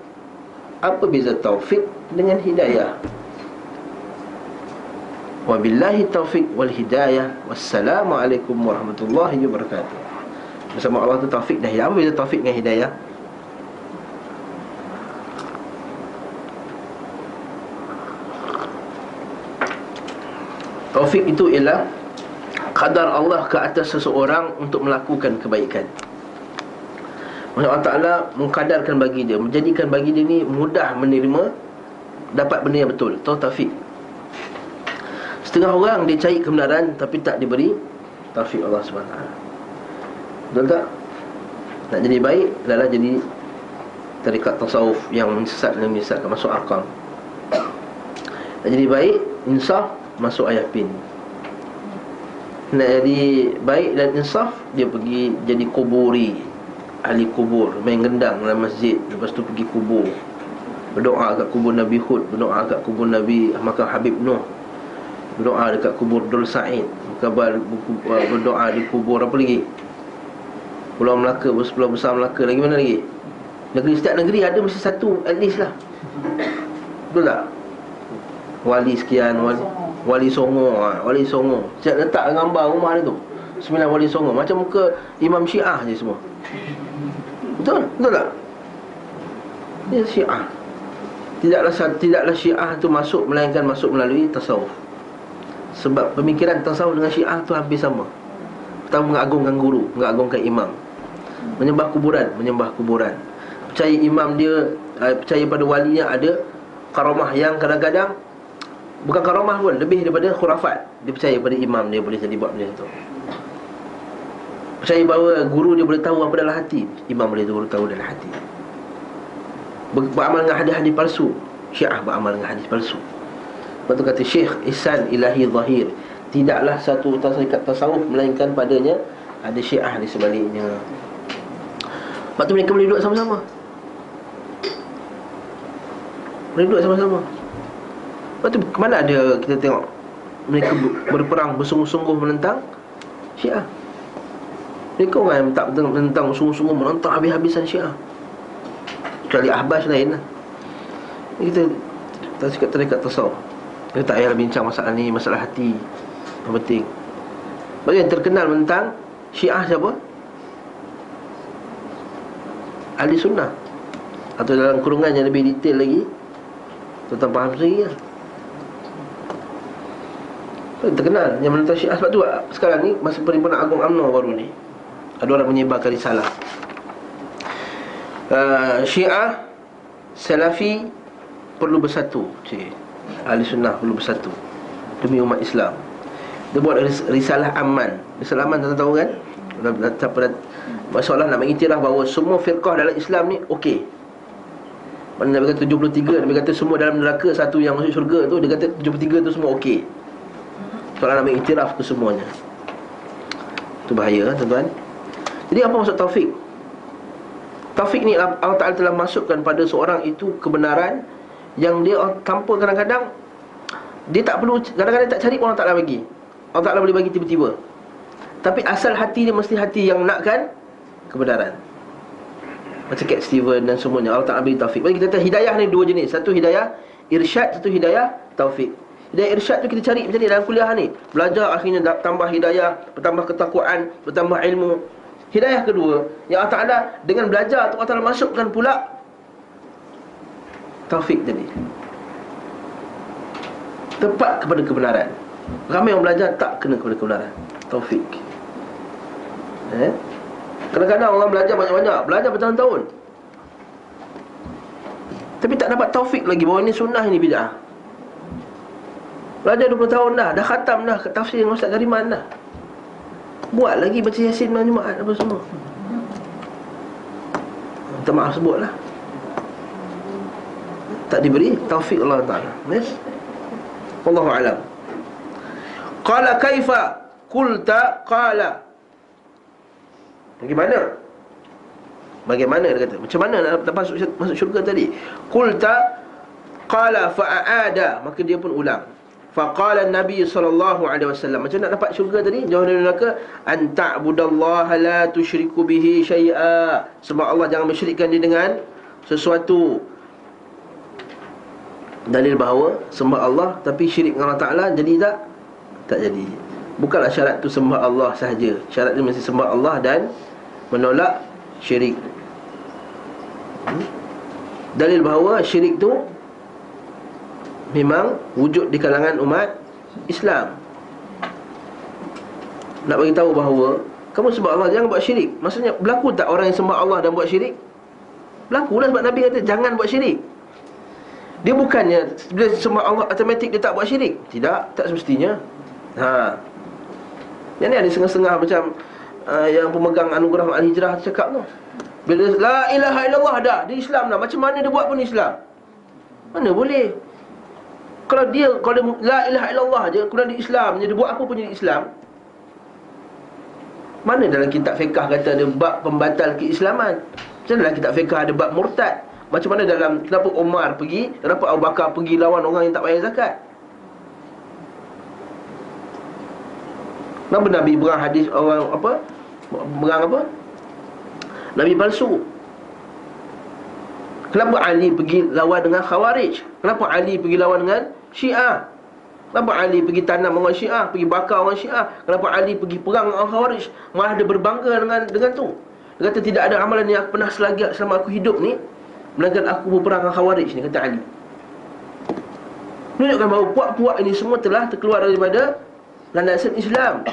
Apa beza taufik dengan hidayah? Wabillahi taufik wal hidayah. Wassalamualaikum warahmatullahi wabarakatuh. Bersama Allah tu taufik dan hidayah. Apa beza taufik dengan hidayah? Taufik itu ialah qadar Allah ke atas seseorang untuk melakukan kebaikan. Allah Ta'ala mengkadarkan bagi dia, menjadikan bagi dia ni mudah menerima, dapat benda yang betul. Itu taufik. Setengah orang dia cari kebenaran tapi tak diberi taufik Allah SWT. Betul tak? Nak jadi baik adalah jadi tarikat tasawuf yang menyesatkan masuk Arqam. Nak jadi baik, insaf, masuk ayah pin. Nak jadi baik dan insaf, dia pergi jadi kuburi, ahli kubur, main gendang dalam masjid, lepas tu pergi kubur, berdoa kat kubur Nabi Hud, berdoa kat kubur Nabi makam Habib Nuh, berdoa dekat kubur Dul Sa'id, berdoa di kubur apa lagi? Pulau Melaka, Pulau Besar Melaka, lagi mana lagi? Negeri, setiap negeri ada mesti satu at least lah. Betul tak? Wali sekian, Wali Songo, Wali Songo. Saya letak gambar rumah dia tu, 9 Wali Songo, macam muka Imam Syiah je semua. Betul? Betul tak? Dia Syiah. Tidaklah Syiah tu masuk, melainkan masuk melalui tasawuf. Sebab pemikiran tasawuf dengan Syiah tu hampir sama. Pertama, mengagungkan guru, mengagungkan imam, menyembah kuburan. Percaya imam dia, percaya pada walinya ada karamah yang kadang-kadang bukan karamah pun, lebih daripada khurafat. Dia percaya pada imam dia boleh jadi buat benda tu. Percaya bahawa guru dia boleh tahu apa dalam hati, imam boleh tahu dalam hati. Beramal dengan hadis-hadis palsu. Syiah beramal dengan hadis palsu. Lepas tu kata Syekh Ihsan Ilahi Zahir, tidaklah satu tarikat tasawuf melainkan padanya ada Syiah di sebaliknya. Lepas tu mereka boleh duduk sama-sama. Boleh duduk sama-sama. Lepas tu kemana ada kita tengok mereka berperang bersungguh-sungguh menentang Syiah. Mereka orang yang tak menentang sungguh-sungguh, menentang habis-habisan Syiah. Kecuali Ahbas lain lah. Kita tarikat tasawuf, kita tak payah bincang masalah ni, masalah hati. Yang penting bagi yang terkenal menentang Syiah siapa? Ahli Sunnah. Atau dalam kurungan yang lebih detail lagi, tuan faham sendiri lah. Terkenal yang menentang Syiah. Sebab tu sekarang ni masa Perhimpunan Agung UMNO baru ni ada orang menyebarkan risalah, Syiah Salafi perlu bersatu. Ahli Sunnah perlu bersatu demi umat Islam. Dia buat risalah aman. Risalah aman tuan tahu kan? Masalah nak mengiktiraf bahawa semua firqah dalam Islam ni okey. Mana Nabi kata 73, Nabi kata semua dalam neraka, satu yang masuk syurga tu, dia kata 73 tu semua okey. Soalan nak mengiktiraf ke semuanya. Itu bahaya tuan-tuan. Jadi apa maksud taufik? Taufik ni Allah Ta'ala telah masukkan pada seorang itu kebenaran yang dia tanpa kadang-kadang dia tak perlu, kadang-kadang tak cari pun Allah Ta'ala bagi. Allah Ta'ala boleh bagi tiba-tiba. Tapi asal hati dia mesti hati yang nakkan kebenaran. Macam Cat Steven dan semuanya, Allah Ta'ala beri taufik. Bagi kita tahu hidayah ni dua jenis. Satu hidayah irsyad, satu hidayah taufik. Hidayah irsyad tu kita cari macam ni dalam kuliah ni. Belajar akhirnya tambah hidayah, bertambah ketakwaan, bertambah ilmu. Hidayah kedua, yang Allah Ta'ala dengan belajar tu Allah Ta'ala masukkan pula taufik tadi, tepat kepada kebenaran. Ramai yang belajar tak kena kepada kebenaran. Taufik. Kadang-kadang orang belajar banyak-banyak, belajar bertahun-tahun, tapi tak dapat taufik lagi bahawa ini sunnah, ini bid'ah. Belajar 20 tahun dah khatam dah tafsir dengan Ustaz Kariman dah, buat lagi baca Yasin malam Jumaat apa semua. Minta maaf sebutlah, tak diberi taufik Allah Ta'ala. Yes? Wallahu a'lam. Qala kaifa qulta qala. Bagaimana dia kata? Macam mana nak masuk syurga tadi? Qulta qala fa'ada, maka dia pun ulang. Faqala Nabi sallallahu alaihi wasallam, macam nak dapat syurga tadi, jauh dari neraka, an ta'budallaha la tusyriku bihi syai'a, sebab Allah jangan mensyirikkan dia dengan sesuatu. Dalil bahawa sembah Allah tapi syirik dengan Allah Ta'ala jadi tak jadi. Bukanlah syarat tu sembah Allah sahaja, syarat dia mesti sembah Allah dan menolak syirik. Dalil bahawa syirik tu memang wujud di kalangan umat Islam. Nak bagi tahu bahawa kamu sembah Allah, jangan buat syirik. Maksudnya berlaku tak orang yang sembah Allah dan buat syirik? Berlaku lah, sebab Nabi kata jangan buat syirik. Dia bukannya bila sembah Allah automatik dia tak buat syirik. Tidak, tak semestinya. Yang ni ada setengah-setengah macam yang pemegang anugerah Al-Hijrah cakap tu, bila la ilaha illallah dah, dia Islam dah. Macam mana dia buat pun Islam. Mana boleh? Kalau dia la ilaha illallah je, kemudian dia Islam, dia buat apa pun jadi Islam. Mana dalam kitab fiqh kata ada bab pembatal keislaman? Macam dalam kitab fiqh ada bab murtad? Macam mana dalam, kenapa Umar pergi, kenapa Abu Bakar pergi lawan orang yang tak bayar zakat? Kenapa Nabi berang hadis orang apa? Berang apa? Nabi palsu. Kenapa Ali pergi lawan dengan Khawarij? Kenapa Ali pergi lawan dengan Syiah? Kenapa Ali pergi tanam orang Syiah, pergi bakar orang Syiah? Kenapa Ali pergi perang dengan orang Khawarij? Malah dia berbangga dengan tu. Dia kata tidak ada amalan yang aku pernah selama aku hidup ni melainkan aku berperang dengan Khawarij ni, kata Ali. Menunjukkan bahawa puak-puak ini semua telah terkeluar daripada landasan Islam.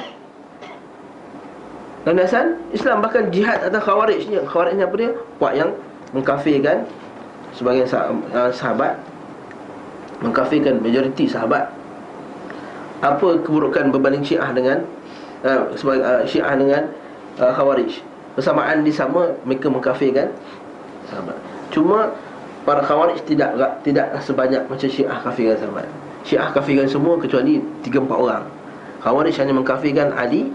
Landasan Islam. Bahkan jihad atas Khawarij ni, Khawarij ni apa dia? Puak yang mengkafirkan sebagian sahabat, mengkafirkan majoriti sahabat. Apa keburukan berbanding Syiah dengan Syiah dengan Khawarij? Persamaan di sama, mereka mengkafirkan sahabat. Cuma para Khawarij tidaklah sebanyak macam Syiah kafirkan sahabat. Syiah kafirkan semua kecuali 3-4 orang. Khawarij hanya mengkafirkan Ali,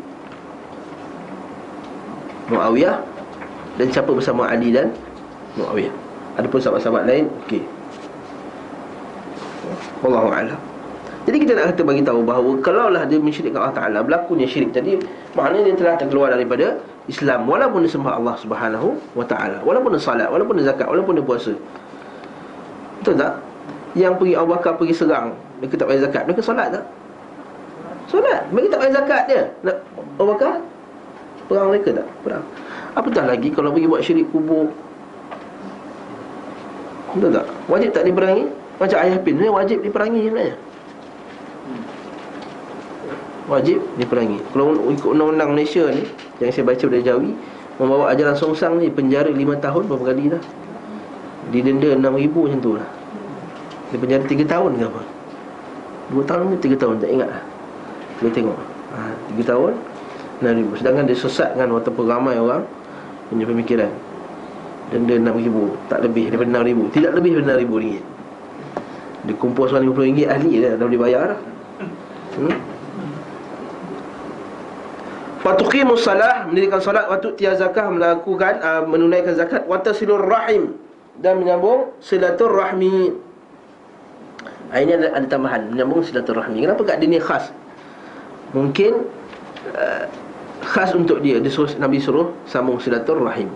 Muawiyah, dan siapa bersama Ali dan Muawiyah. Adapun sahabat-sahabat lain, okey, wallahu a'lam. Jadi kita nak kata bagi tahu bahawa kalaulah dia mensyirikkan Allah Ta'ala, berlakunya syirik tadi, maknanya dia telah terkeluar daripada Islam, walaupun dia sembah Allah Subhanahu wa Ta'ala, walaupun dia salat, walaupun dia zakat, walaupun dia puasa. Betul tak? Yang pergi Abu Bakar pergi serang, mereka tak bayar zakat, mereka solat tak? Solat, mereka tak bayar zakat dia. Nak Abu Bakar perang mereka tak? Perang. Apatah lagi kalau pergi buat syirik kubur. Betul tak? Wajib tak diperangi? Macam ayah pin ni wajib diperangi sebenarnya. Wajib diperangi. Kalau ikut undang-undang Malaysia ni yang saya baca dari Jawi, membawa ajaran songsang ni penjara 5 tahun berapa kali dah. Didenda 6,000 macam tu lah. Dia penjara 3 tahun ke apa? 2 tahun ke 3 tahun, tak ingat lah. Kita tengok 3 tahun 6,000. Sedangkan dia sesatkan walaupun ramai orang punya pemikiran. Denda 6,000, tak lebih daripada 6,000. Tidak lebih daripada 6,000 ringgit. Dia kumpul seorang 50 ringgit ahli dah boleh bayar dah. Fatuqimus salah, mendirikan salat, wa tu'tiya zakah, melakukan menunaikan zakat, wa tasilur rahim, dan menyambung silaturrahmi. Ini ada tambahan, menyambung silaturrahmi. Kenapa kat dia ni khas? Mungkin khas untuk dia, Nabi suruh sambung silaturrahim.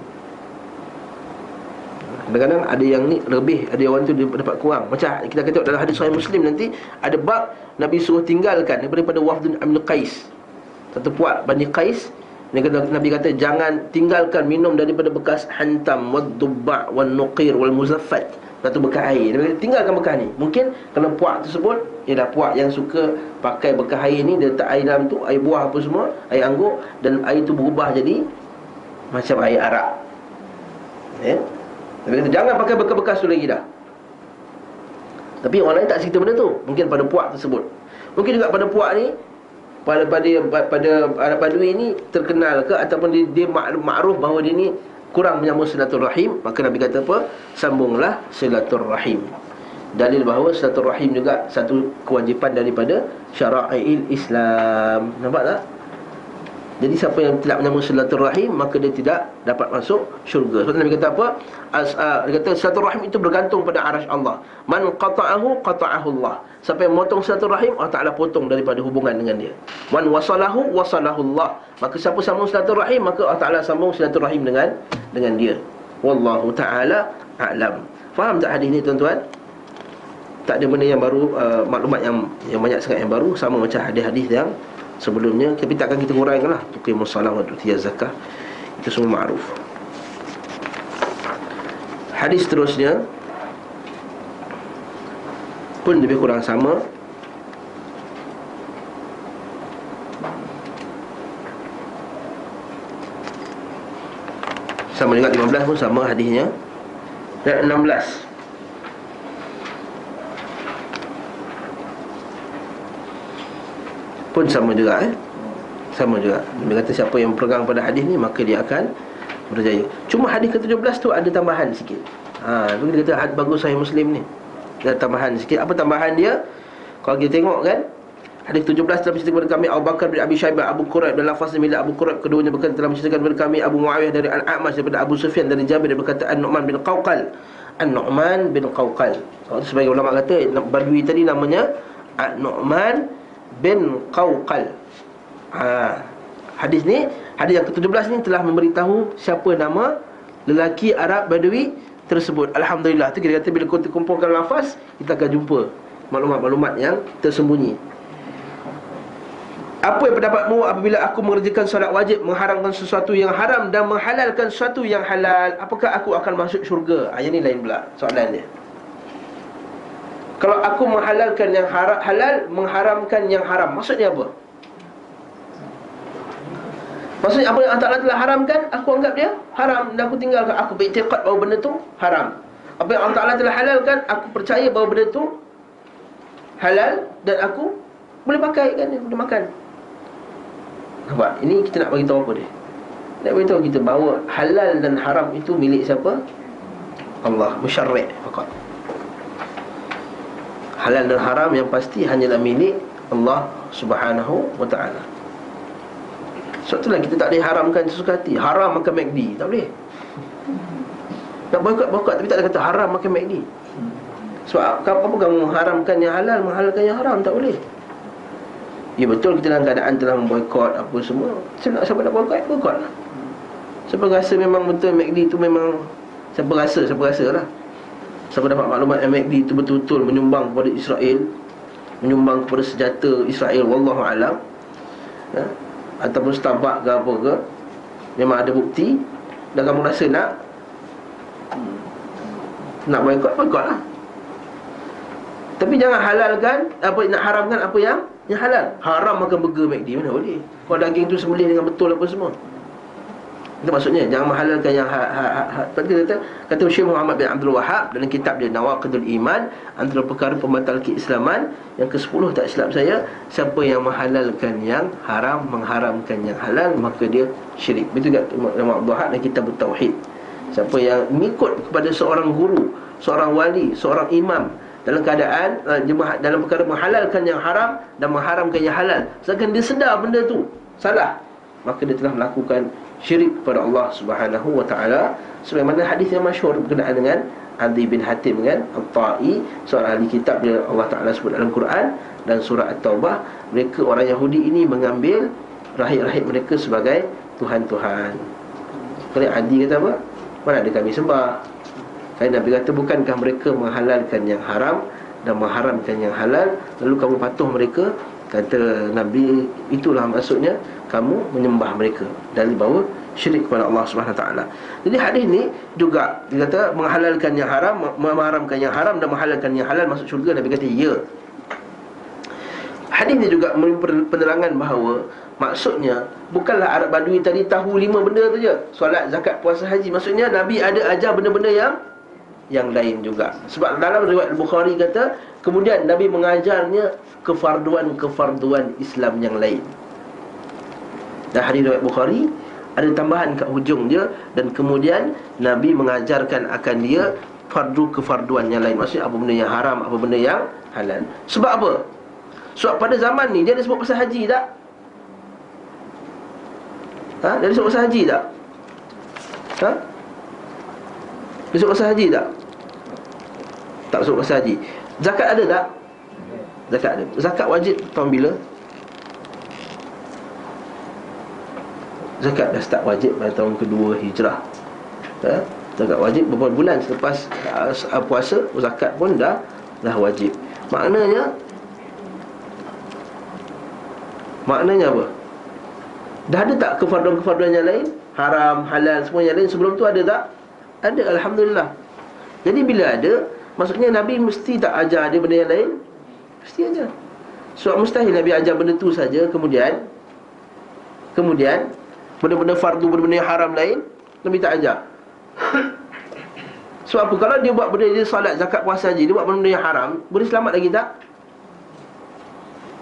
Kadang-kadang ada yang ni lebih, ada orang tu dia dapat kurang. Macam kita kata dalam hadis Sahih Muslim nanti, ada bab Nabi suruh tinggalkan daripada Wafdun Amil Qais, satu puak Bani Qais. Nabi kata jangan tinggalkan minum daripada bekas hantam, wad-dubba' wan-nuqir wal-muzaffat, satu bekas air. Nabi kata tinggalkan bekas ni. Mungkin kalau puak tersebut ialah puak yang suka pakai bekas air ni, dia letak air dalam tu, air buah apa semua, air anggur, dan air tu berubah jadi macam air arak. Nabi kata jangan pakai bekas-bekas tu lagi dah. Tapi orang lain tak cerita benda tu. Mungkin pada puak tersebut. Mungkin juga pada puak ni, pada Arab Badui ni terkenal ke, ataupun dia makruf bahawa dia ni kurang menyambung silaturrahim, maka Nabi kata apa? Sambunglah silaturrahim. Dalil bahawa silaturrahim juga satu kewajipan daripada syara'il Islam. Nampak tak? Jadi siapa yang tidak menyambung silaturrahim, maka dia tidak dapat masuk syurga. Sebab Nabi kata apa? Dia kata silaturrahim itu bergantung pada arasy Allah. Man qata'ahu qata'ahu Allah. Siapa yang memotong silaturrahim, Allah Ta'ala potong daripada hubungan dengan dia. Man wasalahu wasalahu Allah. Maka siapa sambung silaturrahim, maka Allah Ta'ala sambung silaturahim dengan dia. Wallahu ta'ala a'lam. Faham tak hadis ni tuan-tuan? Tak ada benda yang baru, maklumat yang banyak sangat yang baru, sama macam hadis-hadis yang sebelumnya. Tapi takkan kita huraikan lah. Tuqimus salah wa tu'tiyaz zakah, itu semua ma'ruf. Hadis seterusnya pun lebih kurang sama. Sama juga 15 pun sama hadisnya. Dan 16 pun sama juga sama juga. Dia kata siapa yang berpegang pada hadis ni, maka dia akan berjaya. Cuma hadis ke-17 tu ada tambahan sikit. Dia kata hadis bagus Sahih Muslim ni, ada tambahan sikit. Apa tambahan dia? Kalau kita tengok kan, hadis 17 telah menceritakan kepada kami Abu Bakar bin Abi Syaibah, Abu Quraib, dan lafaz milik Abu Quraib keduanya berkata telah menceritakan kepada kami Abu Muawiyah dari Al-A'mash daripada Abu Sufyan dari Jabir, dia berkata An-Nu'man bin Qawqal. An-Nu'man bin Qawqal. Sebagai ulama kata Badui tadi namanya An-Nu'man bin Qawqal. Hadis ni, hadis yang ke-17 ni telah memberitahu siapa nama lelaki Arab Badui tersebut. Alhamdulillah, tu kita kata bila kita kumpulkan lafaz, kita akan jumpa maklumat-maklumat yang tersembunyi. Apa yang pendapatmu apabila aku mengerjakan solat wajib, mengharamkan sesuatu yang haram dan menghalalkan sesuatu yang halal, apakah aku akan masuk syurga? Yang ni lain pula soalan dia. Kalau aku menghalalkan yang halal, mengharamkan yang haram, maksudnya apa? Maksudnya apa yang Allah Ta'ala telah haramkan, aku anggap dia haram dan aku tinggalkan. Aku beriktikad bahawa benda tu haram. Apa yang Allah Ta'ala telah halalkan, aku percaya bahawa benda tu halal dan aku boleh pakai kan, boleh makan. Nampak? Ini kita nak bagi tahu apa dia? Nak bagi tahu kita bahawa halal dan haram itu milik siapa? Allah, musyarri' faqat. Halal dan haram yang pasti hanyalah milik Allah Subhanahu wa ta'ala. Sebab itulah kita tak boleh haramkan sesuka hati. Haram makan McD, tak boleh. Nak boykot tapi tak ada kata haram makan McD. Sebab apa kamu mengharamkan yang halal, menghalalkan yang haram, tak boleh. Ya betul, kita dalam keadaan telah memboykot apa semua. Siapa nak boykot lah. Siapa rasa memang betul McD tu memang, siapa rasa lah. Siapa dapat maklumat yang McD tu betul-betul menyumbang kepada Israel, menyumbang kepada senjata Israel, wallahu alam, ataupun Starbucks ke apa ke, memang ada bukti, dan kamu rasa nak boykot lah. Tapi jangan halalkan apa, nak haramkan apa yang halal. Haram makan burger McD, mana boleh. Kalau daging tu sembelih dengan betul apa semua. Itu maksudnya jangan menghalalkan yang kata Syekh Muhammad bin Abdul Wahhab dalam kitab dia Nawaqidul Iman, antara perkara pembatal keislaman yang ke-10 tak silap saya, siapa yang menghalalkan yang haram, mengharamkan yang halal, maka dia syirik. Betul tak Imam Abdul Wahhab dalam kitab Tauhid. Siapa yang mengikut kepada seorang guru, seorang wali, seorang imam dalam keadaan dalam perkara menghalalkan yang haram dan mengharamkan yang halal, sedangkan dia sedar benda tu salah, maka dia telah melakukan syirik kepada Allah Subhanahu wa taala. Sebagaimana hadis yang masyhur berkenaan dengan Adi bin Hatim kan, At-Ta'i, seorang ahli kitab yang Allah Taala sebut dalam Quran dan surah At-Taubah, mereka orang Yahudi ini mengambil rahib-rahib mereka sebagai tuhan-tuhan. Kerana Adi kata apa? Mana ada kami sembah. Kan Nabi kata, bukankah mereka menghalalkan yang haram dan mengharamkan yang halal, lalu kamu patuh mereka? Kata Nabi, itulah maksudnya kamu menyembah mereka, dari bahawa syirik kepada Allah Subhanahu Wa Taala. Jadi hadis ni juga dia kata menghalalkan yang haram, mengharamkan yang haram dan menghalalkan yang halal masuk syurga. Nabi kata ya. Hadis ni juga memberi penerangan bahawa maksudnya bukanlah Arab Badui tadi tahu 5 benda tu je, solat, zakat, puasa, haji. Maksudnya Nabi ada ajar benda-benda yang lain juga. Sebab dalam riwayat Al-Bukhari kata, kemudian Nabi mengajarnya kefarduan-kefarduan Islam yang lain. Dan hadis riwayat Bukhari ada tambahan kat hujung dia, dan kemudian Nabi mengajarkan akan dia fardu-kefarduan yang lain. Maksudnya apa benda yang haram, apa benda yang halal. Sebab apa? Sebab pada zaman ni dia ada sebut pasal haji tak? Dia ada sebut pasal haji tak? Dia sebut pasal haji tak? Tak sebut pasal haji. Zakat ada tak? Zakat ada. Zakat wajib tahun bila? Zakat dah start wajib pada tahun kedua Hijrah. Zakat wajib beberapa bulan selepas puasa, zakat pun dah wajib. Maknanya apa? Dah ada tak kefarduan-kefarduan yang lain? Haram, halal, semua yang lain sebelum tu ada tak? Ada, alhamdulillah. Jadi bila ada, maksudnya Nabi mesti tak ajar dia benda yang lain? Mesti ajar. Sebab mustahil Nabi ajar benda tu saja, kemudian benda-benda fardu, benda-benda yang haram lain Nabi tak ajar. Sebab apa? Kalau dia buat benda, dia salat, zakat, puasa haji, dia buat benda yang haram, boleh selamat lagi tak?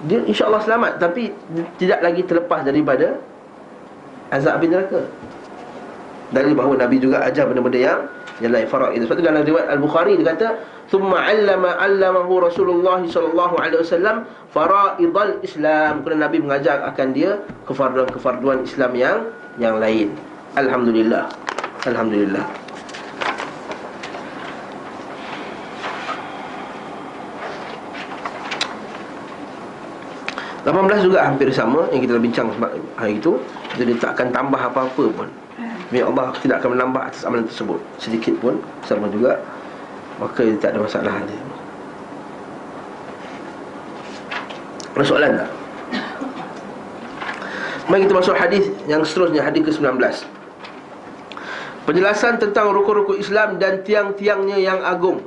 Dia insya-Allah selamat, tapi tidak lagi terlepas daripada azab api neraka. Dari bahawa Nabi juga ajar benda-benda yang lain, faraid. Sebab tu dalam riwayat Al-Bukhari dia kata, "Tsumma 'allamahu Rasulullah sallallahu alaihi wasallam faraidal Islam." Kerana Nabi mengajar akan dia kefarduan-kefarduan Islam yang lain. Alhamdulillah. Alhamdulillah. Lapan belas juga hampir sama yang kita dah bincang hari itu. Jadi dia tak akan tambah apa-apa pun. Biar Allah tidak akan menambah atas amalan tersebut sedikit pun, sama juga. Maka dia tak ada masalah dia. Ada soalan tak? Mari kita masuk hadis yang seterusnya, hadis ke-19. Penjelasan tentang rukun-rukun Islam dan tiang-tiangnya yang agung.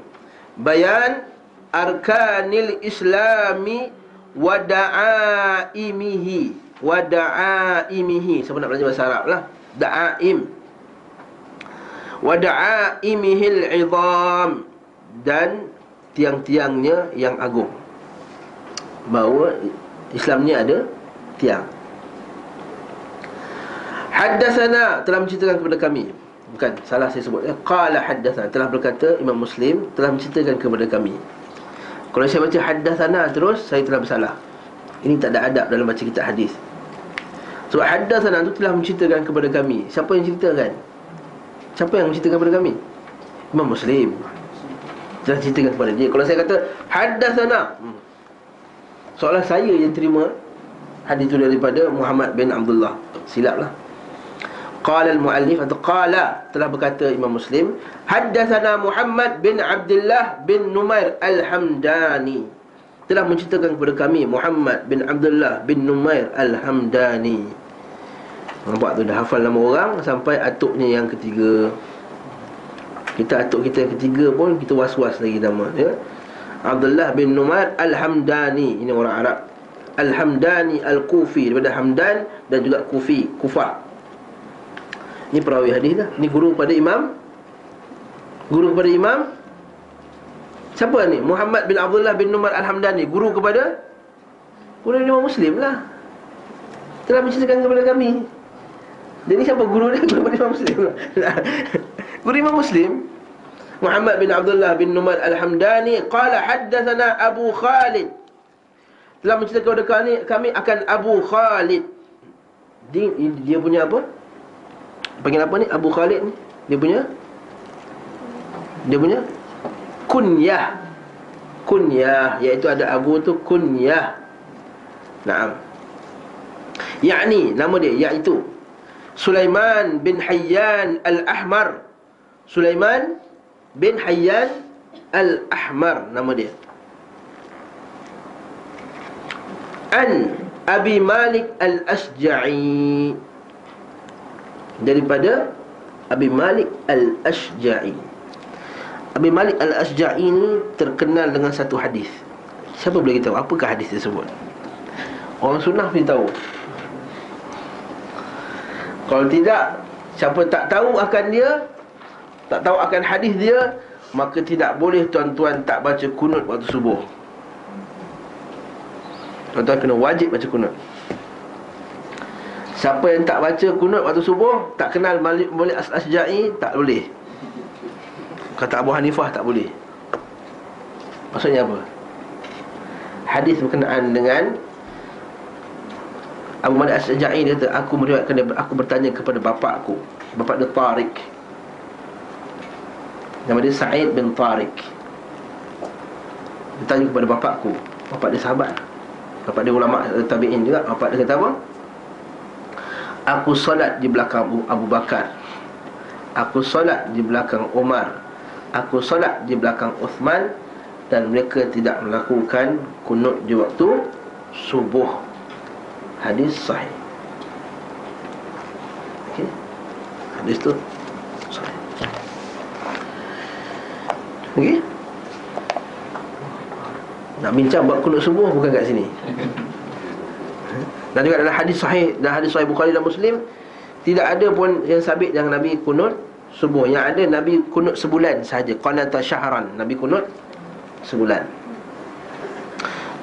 Bayan arkanil Islami wa da'aimihi. Siapa nak belajar bahasa Arab lah. Da'aim. Wa da'aimihil 'idham, dan tiang-tiangnya yang agung. Bahawa Islam ni ada tiang. Haddatsana, telah menceritakan kepada kami. Bukan, salah saya sebut. Qala haddatsana, telah berkata Imam Muslim, telah menceritakan kepada kami. Kalau saya baca haddatsana terus, saya telah bersalah. Ini tak ada adab dalam baca kitab hadis. Sebab haddatsana itu telah menceritakan kepada kami. Siapa yang ceritakan? Siapa yang menceritakan kepada kami? Imam Muslim telah ceritakan kepada dia. Kalau saya kata haddatsana, seolah saya yang terima hadis itu daripada Muhammad bin Abdullah. Silaplah. Qala al-muallif, atau qala, telah berkata Imam Muslim, haddatsana Muhammad bin Abdullah bin Numair Al-Hamdani, telah menceritakan kepada kami Muhammad bin Abdullah bin Numair Al-Hamdani. Nampak tu, dah hafal nama orang sampai atuknya yang ketiga. Kita atuk kita yang ketiga pun kita was-was lagi nama ya. Abdullah bin Numair Al-Hamdani, ini orang Arab. Al-Hamdani Al-Kufi, daripada Hamdan dan juga Kufi, Kufah. Ini perawi hadis dah. Ini guru kepada Imam. Guru kepada Imam. Siapa ni? Muhammad bin Abdullah bin Numair Al-Hamdani, guru kepada Imam Muslim lah. Telah menceritakan kepada kami. Jadi siapa guru dia? Guru Imam Muslim lah. Guru Imam Muslim, Muhammad bin Abdullah bin Numair Al-Hamdani, qala haddatsana Abu Khalid, telah menceritakan kepada kami akan Abu Khalid. Dia punya apa? Panggil apa ni? Abu Khalid ni. Dia punya kunyah. Kunyah, iaitu ada Abu tu kunyah. Naam. Yakni nama dia iaitu Sulaiman bin Hayyan Al-Ahmar. Sulaiman bin Hayyan Al-Ahmar nama dia. An Abi Malik Al-Ashja'i, daripada Abi Malik Al-Ashja'i. Abi Malik Al-Ashja'i ni terkenal dengan satu hadis. Siapa boleh tahu apakah hadis tersebut? Orang sunnah mesti tahu. Kalau tidak, siapa tak tahu akan dia, tak tahu akan hadis dia, maka tidak boleh tuan-tuan tak baca kunut waktu subuh. Tuan-tuan kena wajib baca kunut. Siapa yang tak baca kunut waktu subuh, tak kenal Malik Al-Ashja'i, tak boleh. Kata Abu Hanifah tak boleh. Maksudnya apa? Hadis berkenaan dengan Abu Malik Al-Ashja'i, dia kata, aku bertanya kepada bapakku. Bapak dia Tariq, nama dia Sa'id bin Tariq. Dia tanya kepada bapakku. Bapak dia sahabat, bapak dia ulama tabi'in juga. Bapak dia kata apa? Aku solat di belakang Abu Bakar, aku solat di belakang Umar, aku solat di belakang Uthman, dan mereka tidak melakukan kunut di waktu subuh. Hadis sahih. Okey. Hadis tu sahih. Okey. Nak bincang buat kunut subuh bukan kat sini. Dan juga dalam hadis sahih, dalam hadis sahih Bukhari dan Muslim, tidak ada pun yang sabit yang Nabi kunut subuh. Yang ada Nabi kunut sebulan sahaja. Qanata syahran, Nabi kunut sebulan.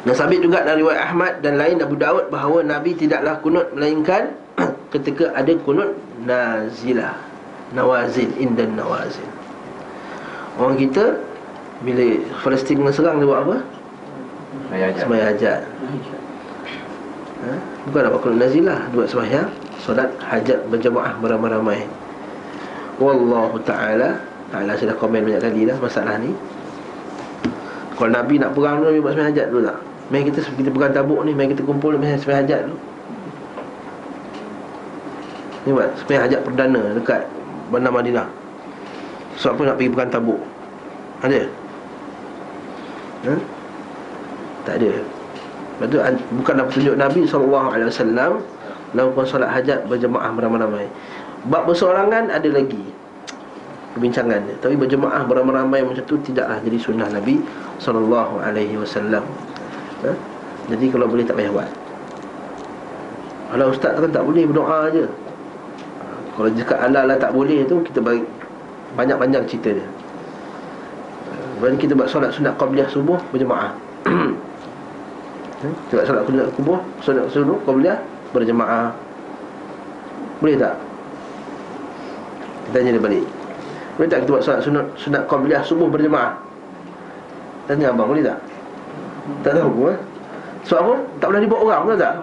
Dan sabit juga dari riwayat Ahmad dan lain Abu Daud bahawa Nabi tidaklah kunut melainkan ketika ada kunut nazilah, nawazil, indan nawazil. Orang kita bila Palestin serang dia buat apa? Sembahyang hajat. Bukan nak buat kunut nazilah, buat sembahyang solat hajat berjemaah beramai-ramai. Wallahu ta'ala a'lam. Saya dah komen banyak kali dah masalah ni. Kalau Nabi nak perang dulu, Nabi buat sembahyang hajat dulu tak? Mari kita pegang tabuk ni, mari kita kumpul sembahyang hajat dulu. Ni buat sembahyang hajat perdana dekat Bandar Madinah. Sebab apa nak pergi pegang tabuk? Ada? Tak ada. Lepas tu bukanlah petunjuk Nabi SAW melakukan solat hajat berjemaah beramai-ramai. Bab bersorangan ada lagi perbincangan dia. Tapi berjemaah beramai-ramai macam tu tidaklah jadi sunnah Nabi SAW. Jadi kalau boleh tak payah buat. Kalau ustaz kan tak boleh, berdoa je. Kalau cakap ala-ala tak boleh tu, kita bagi banyak-banyak cerita dia. Lepas kita buat solat sunat qabliyah subuh berjemaah. Kita buat solat sunat subuh qabliyah berjemaah. Boleh tak? Kita tanya dia balik. Boleh tak kita buat solat sunat qabliyah subuh berjemaah? Tanya abang, boleh tak? Tak tahu pun. Sebab apa? Tak boleh dibawa orang, betul tak?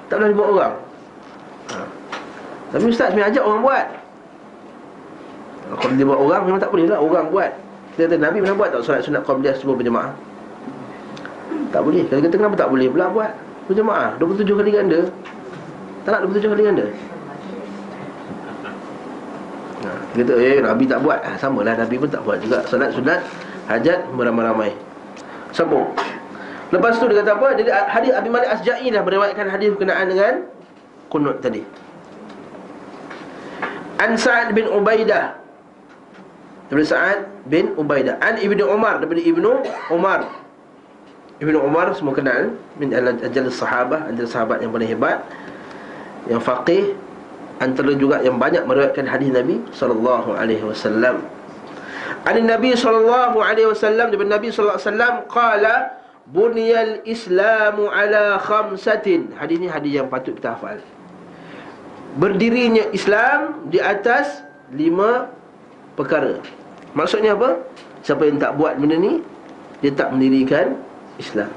Tak boleh dibawa orang. Tapi ustaz memang ajak orang buat. Kalau dia buat orang memang tak boleh lah orang buat. Kita kata Nabi pernah buat tak solat sunat qabliyah subuh berjemaah? Tak boleh. Kalau kata kenapa tak boleh pula buat berjemaah 27 kali ganda? Tak nak 27 kali ganda? Kita kata Nabi tak buat. Samalah Nabi pun tak buat juga solat sunat hajat beramai-ramai. Sambung. Lepas tu dia kata apa? Jadi hadis Abi Malik Al-Ashja'i dah meriwayatkan hadis berkenaan dengan kunut tadi. An Sa'ad bin Ubaidah, daripada Sa'ad bin Ubaidah. An Ibnu Umar, daripada Ibnu Umar. Ibnu Umar semua kenal, min ajal sahabah, antara sahabat yang paling hebat, yang faqih, antara juga yang banyak meriwayatkan hadis Nabi sallallahu alaihi wasallam. An Nabi sallallahu alaihi wasallam, daripada Nabi sallallahu alaihi wasallam qala buniyal islamu ala khamsatin. Hadis ni hadis yang patut kita hafal. Berdirinya Islam di atas 5 perkara. Maksudnya apa? Siapa yang tak buat benda ni, dia tak mendirikan Islam.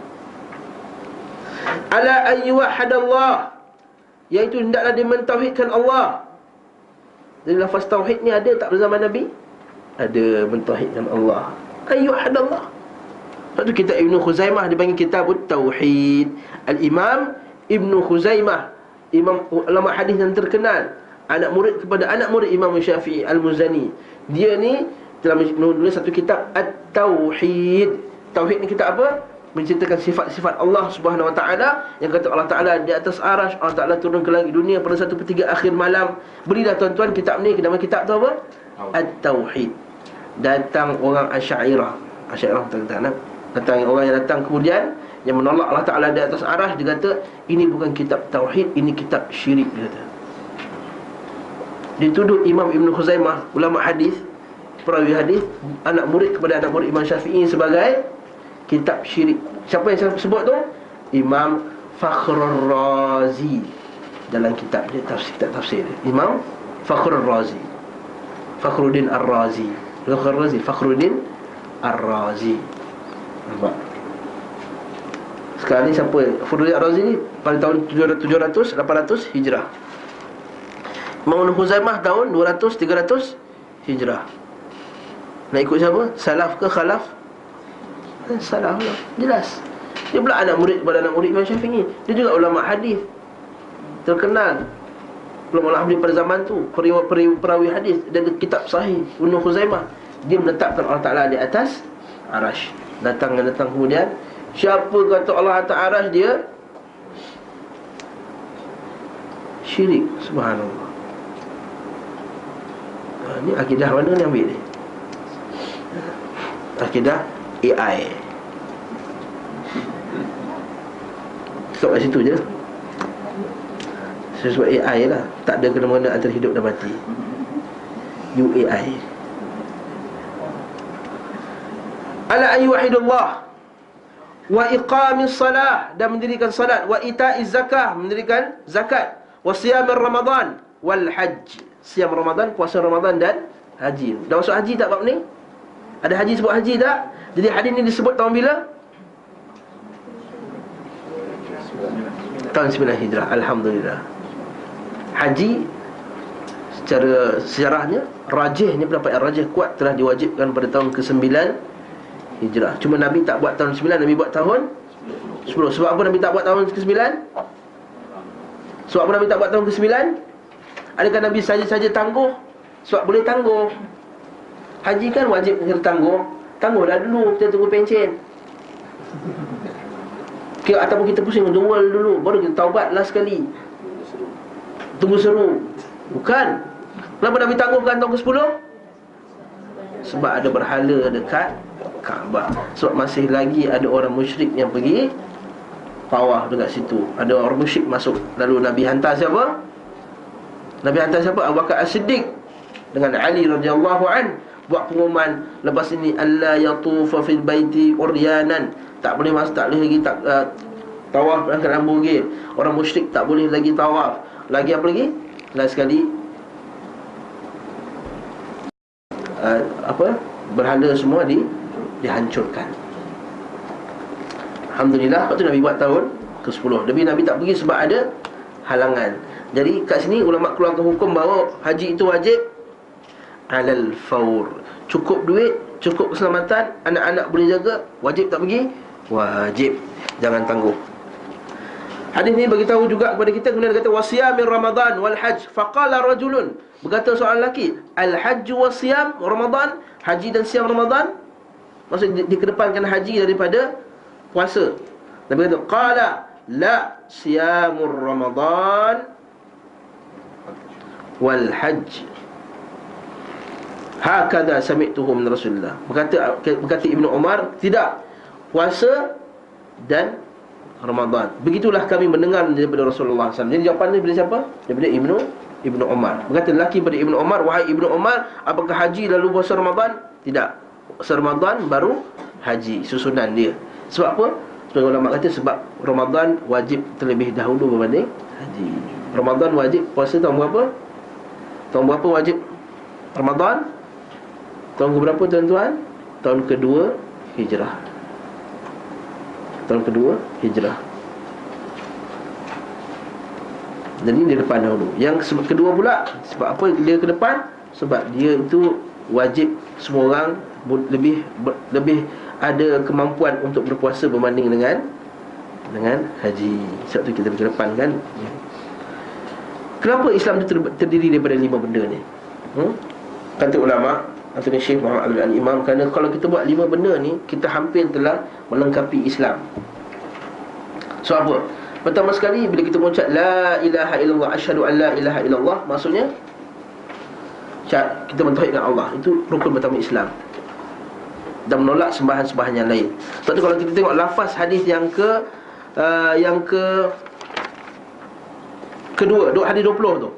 Ala an yuwahhadallah, iaitu hendaklah dia mentauhidkan Allah. Jadi lafaz tauhid ni ada tak pada zaman Nabi? Ada, mentauhidkan Allah. Ayyuhadallah. Lepas tu kitab Ibn Khuzaimah dipanggil Kitabut Tauhid. Al-Imam Ibn Khuzaimah, imam ulama hadis yang terkenal, anak murid kepada anak murid Imam Syafi'i Al-Muzani. Dia ni telah menulis satu kitab At-Tauhid. Tauhid ni kitab apa? Menceritakan sifat-sifat Allah Subhanahu Wa Taala, yang kata Allah Taala di atas arash, Allah Taala turun ke langit dunia pada 1/3 akhir malam. Belilah tuan-tuan kitab ni, nama kitab tu apa? At-Tauhid. Datang orang Asy'ariyah. Asy'ariyah datang orang yang datang kemudian yang menolak Allah Taala di atas arash, dia kata ini bukan kitab tauhid, ini kitab syirik, dia kata. Dituduh Imam Ibn Khuzaimah, ulama hadis, perawi hadis, anak murid kepada anak murid Imam Syafi'i, sebagai kitab syirik. Siapa yang saya sebut tu? Imam Fakhrul Razi dalam kitab dia, kitab tafsir dia. Imam Fakhrul Razi, Fakhruddin Ar-Razi, Fakhruddin Ar-Razi. Nampak? Sekarang ni siapa? Fakhruddin Ar-Razi ni pada tahun 800 Hijrah. Imam Ibn Khuzaimah tahun 300 Hijrah. Nak ikut siapa? Salaf ke khalaf? Salaf lah, jelas. Dia pula anak murid kepada anak murid Imam Syafi'i. Dia juga ulama hadis terkenal, ulama hadis pada zaman tu, perawi hadis. Dan kitab sahih Ibn Khuzaimah, dia menetapkan Allah Ta'ala di atas arash. Datang kemudian, siapa kata Allah atas arash, dia syirik. Subhanallah. Ni akidah mana ni ambil ni? Akidah AI. Stop kat situ je. Sebab AI lah, tak ada kena-mengena antara hidup dan mati. UAI. Ala ayyuhidullah wa iqamis salah, dan mendirikan salat, wa ita'iz zakah, mendirikan zakat, wa siyamir ramadan wal hajj, siam Ramadan, puasa Ramadan dan haji. Dah masuk haji tak bab ni? Ada haji sebut haji tak? Jadi hadis ni disebut tahun bila? Tahun 9 Hijrah. Alhamdulillah. Haji secara sejarahnya, rajihnya, pendapat yang rajih kuat, telah diwajibkan pada tahun ke-9 Hijrah. Cuma Nabi tak buat tahun 9, Nabi buat tahun 10. Sebab apa Nabi tak buat tahun ke-9? Sebab apa Nabi tak buat tahun ke-9? Adakah Nabi saja-saja tangguh? Sebab boleh tangguh. Haji kan wajib kena tangguh. Tangguh dah dulu, kita tunggu pencen. Ataupun kita pusing dengul dulu, baru kita taubat last sekali. Tunggu seru. Bukan. Kenapa Nabi tangguhkan tahun ke-10? Sebab ada berhala dekat Kaabah. Sebab masih lagi ada orang musyrik yang pergi tawaf dekat situ. Ada orang musyrik masuk. Lalu Nabi hantar siapa? Nabi hantar siapa? Abu Bakar As-Siddiq dengan Ali radhiyallahu an, buat pengumuman lepas ini, alla yatufa fil baiti uryanan, tak boleh masuk, tak boleh lagi tawaf dalam keadaan bogel. Orang musyrik tak boleh lagi tawaf. Lagi apa lagi? Last sekali, berhala semua dihancurkan. Alhamdulillah. Lepas tu Nabi buat tahun ke-10. Nabi tak pergi sebab ada halangan. Jadi kat sini ulama keluarkan hukum bahawa haji itu wajib alal faur. Cukup duit, cukup keselamatan, anak-anak boleh jaga, wajib tak pergi? Wajib. Jangan tangguh. Hadis ni bagi tahu juga kepada kita, kemudian dia kata wasiyamir Ramadan wal hajj. Faqala rajulun, berkata seorang lelaki, al hajj wasiyam Ramadan, haji dan siam Ramadan. Maksud dikedepankan haji daripada puasa. Nabi kata qala la siyamur Ramadan wal hajj hakadha sami'tuhu min Rasulullah. Berkata Ibnu Umar, tidak, puasa dan Ramadan, begitulah kami mendengar daripada Rasulullah SAW. Jadi jawapan ni daripada siapa? Daripada Ibnu Umar. Berkata lelaki pada Ibnu Umar, wahai Ibnu Umar, apakah haji lalu puasa Ramadan? Tidak, puasa Ramadan baru haji, susunan dia. Sebab apa? Sebagai ulama kata sebab Ramadan wajib terlebih dahulu berbanding haji. Ramadan wajib, puasa tahun berapa? Tahun berapa wajib Ramadan? Tahun berapa tuan-tuan? Tahun kedua Hijrah. Tahun kedua Hijrah. Jadi dia depan dahulu. Yang kedua pula, sebab apa dia ke depan? Sebab dia itu wajib semua orang lebih ada kemampuan untuk berpuasa berbanding dengan haji. Sebab tu kita ke depan kan. Kenapa Islam itu terdiri daripada 5 benda ni? Kata ulama, Anthony Syekh Muhammad Al-Imam, kerana kalau kita buat 5 benda ni, kita hampir telah melengkapi Islam. So apa? Pertama sekali, bila kita mengucap la ilaha illallah, asyhadu an la ilaha illallah, maksudnya kita mentauhidkan Allah. Itu rukun pertama Islam, dan menolak sembahan-sembahan yang lain. Sebab tu kalau kita tengok lafaz hadis yang kedua, hadis 20 tu.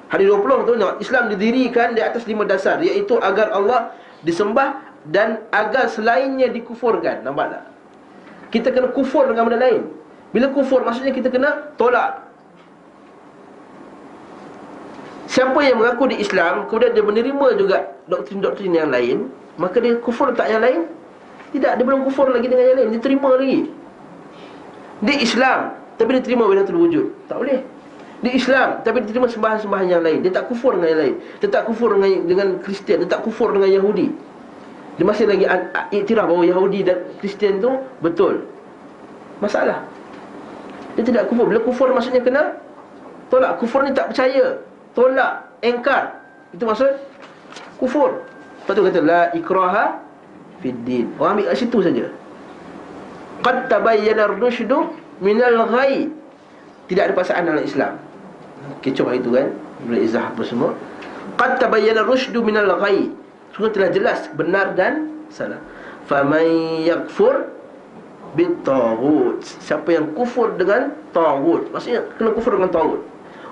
Hadis 20 tu, Islam didirikan di atas 5 dasar, iaitu agar Allah disembah dan agar selainnya dikufurkan. Nampak tak? Kita kena kufur dengan benda lain. Bila kufur, maksudnya kita kena tolak. Siapa yang mengaku di Islam, kemudian dia menerima juga doktrin-doktrin yang lain, maka dia kufur tak yang lain? Tidak, dia belum kufur lagi dengan yang lain. Dia terima lagi. Dia Islam, tapi dia terima wahdatul wujud. Tak boleh. Dia Islam, tapi dia terima sembahan-sembahan yang lain. Dia tak kufur dengan yang lain. Dia tak kufur dengan Kristian. Dia tak kufur dengan Yahudi. Dia masih lagi iktiraf bahawa Yahudi dan Kristian tu betul. Masalah, dia tidak kufur. Bila kufur maksudnya kena tolak. Kufur ni tak percaya, tolak, engkar. Itu maksud kufur. Lepas tu kata la ikraha fid din. Orang ambil kat situ saja. Qad tabayyana ar-rusydu minal ghayy. Tidak ada paksaan dalam Islam. Kecoh itu kan, boleh izah apa semua. Qad tabayyana ar-rusydu minal ghayy. Sungguh telah jelas benar dan salah. Faman yakfur bit-taghut. Siapa yang kufur dengan taghut, maksudnya kena kufur dengan taghut.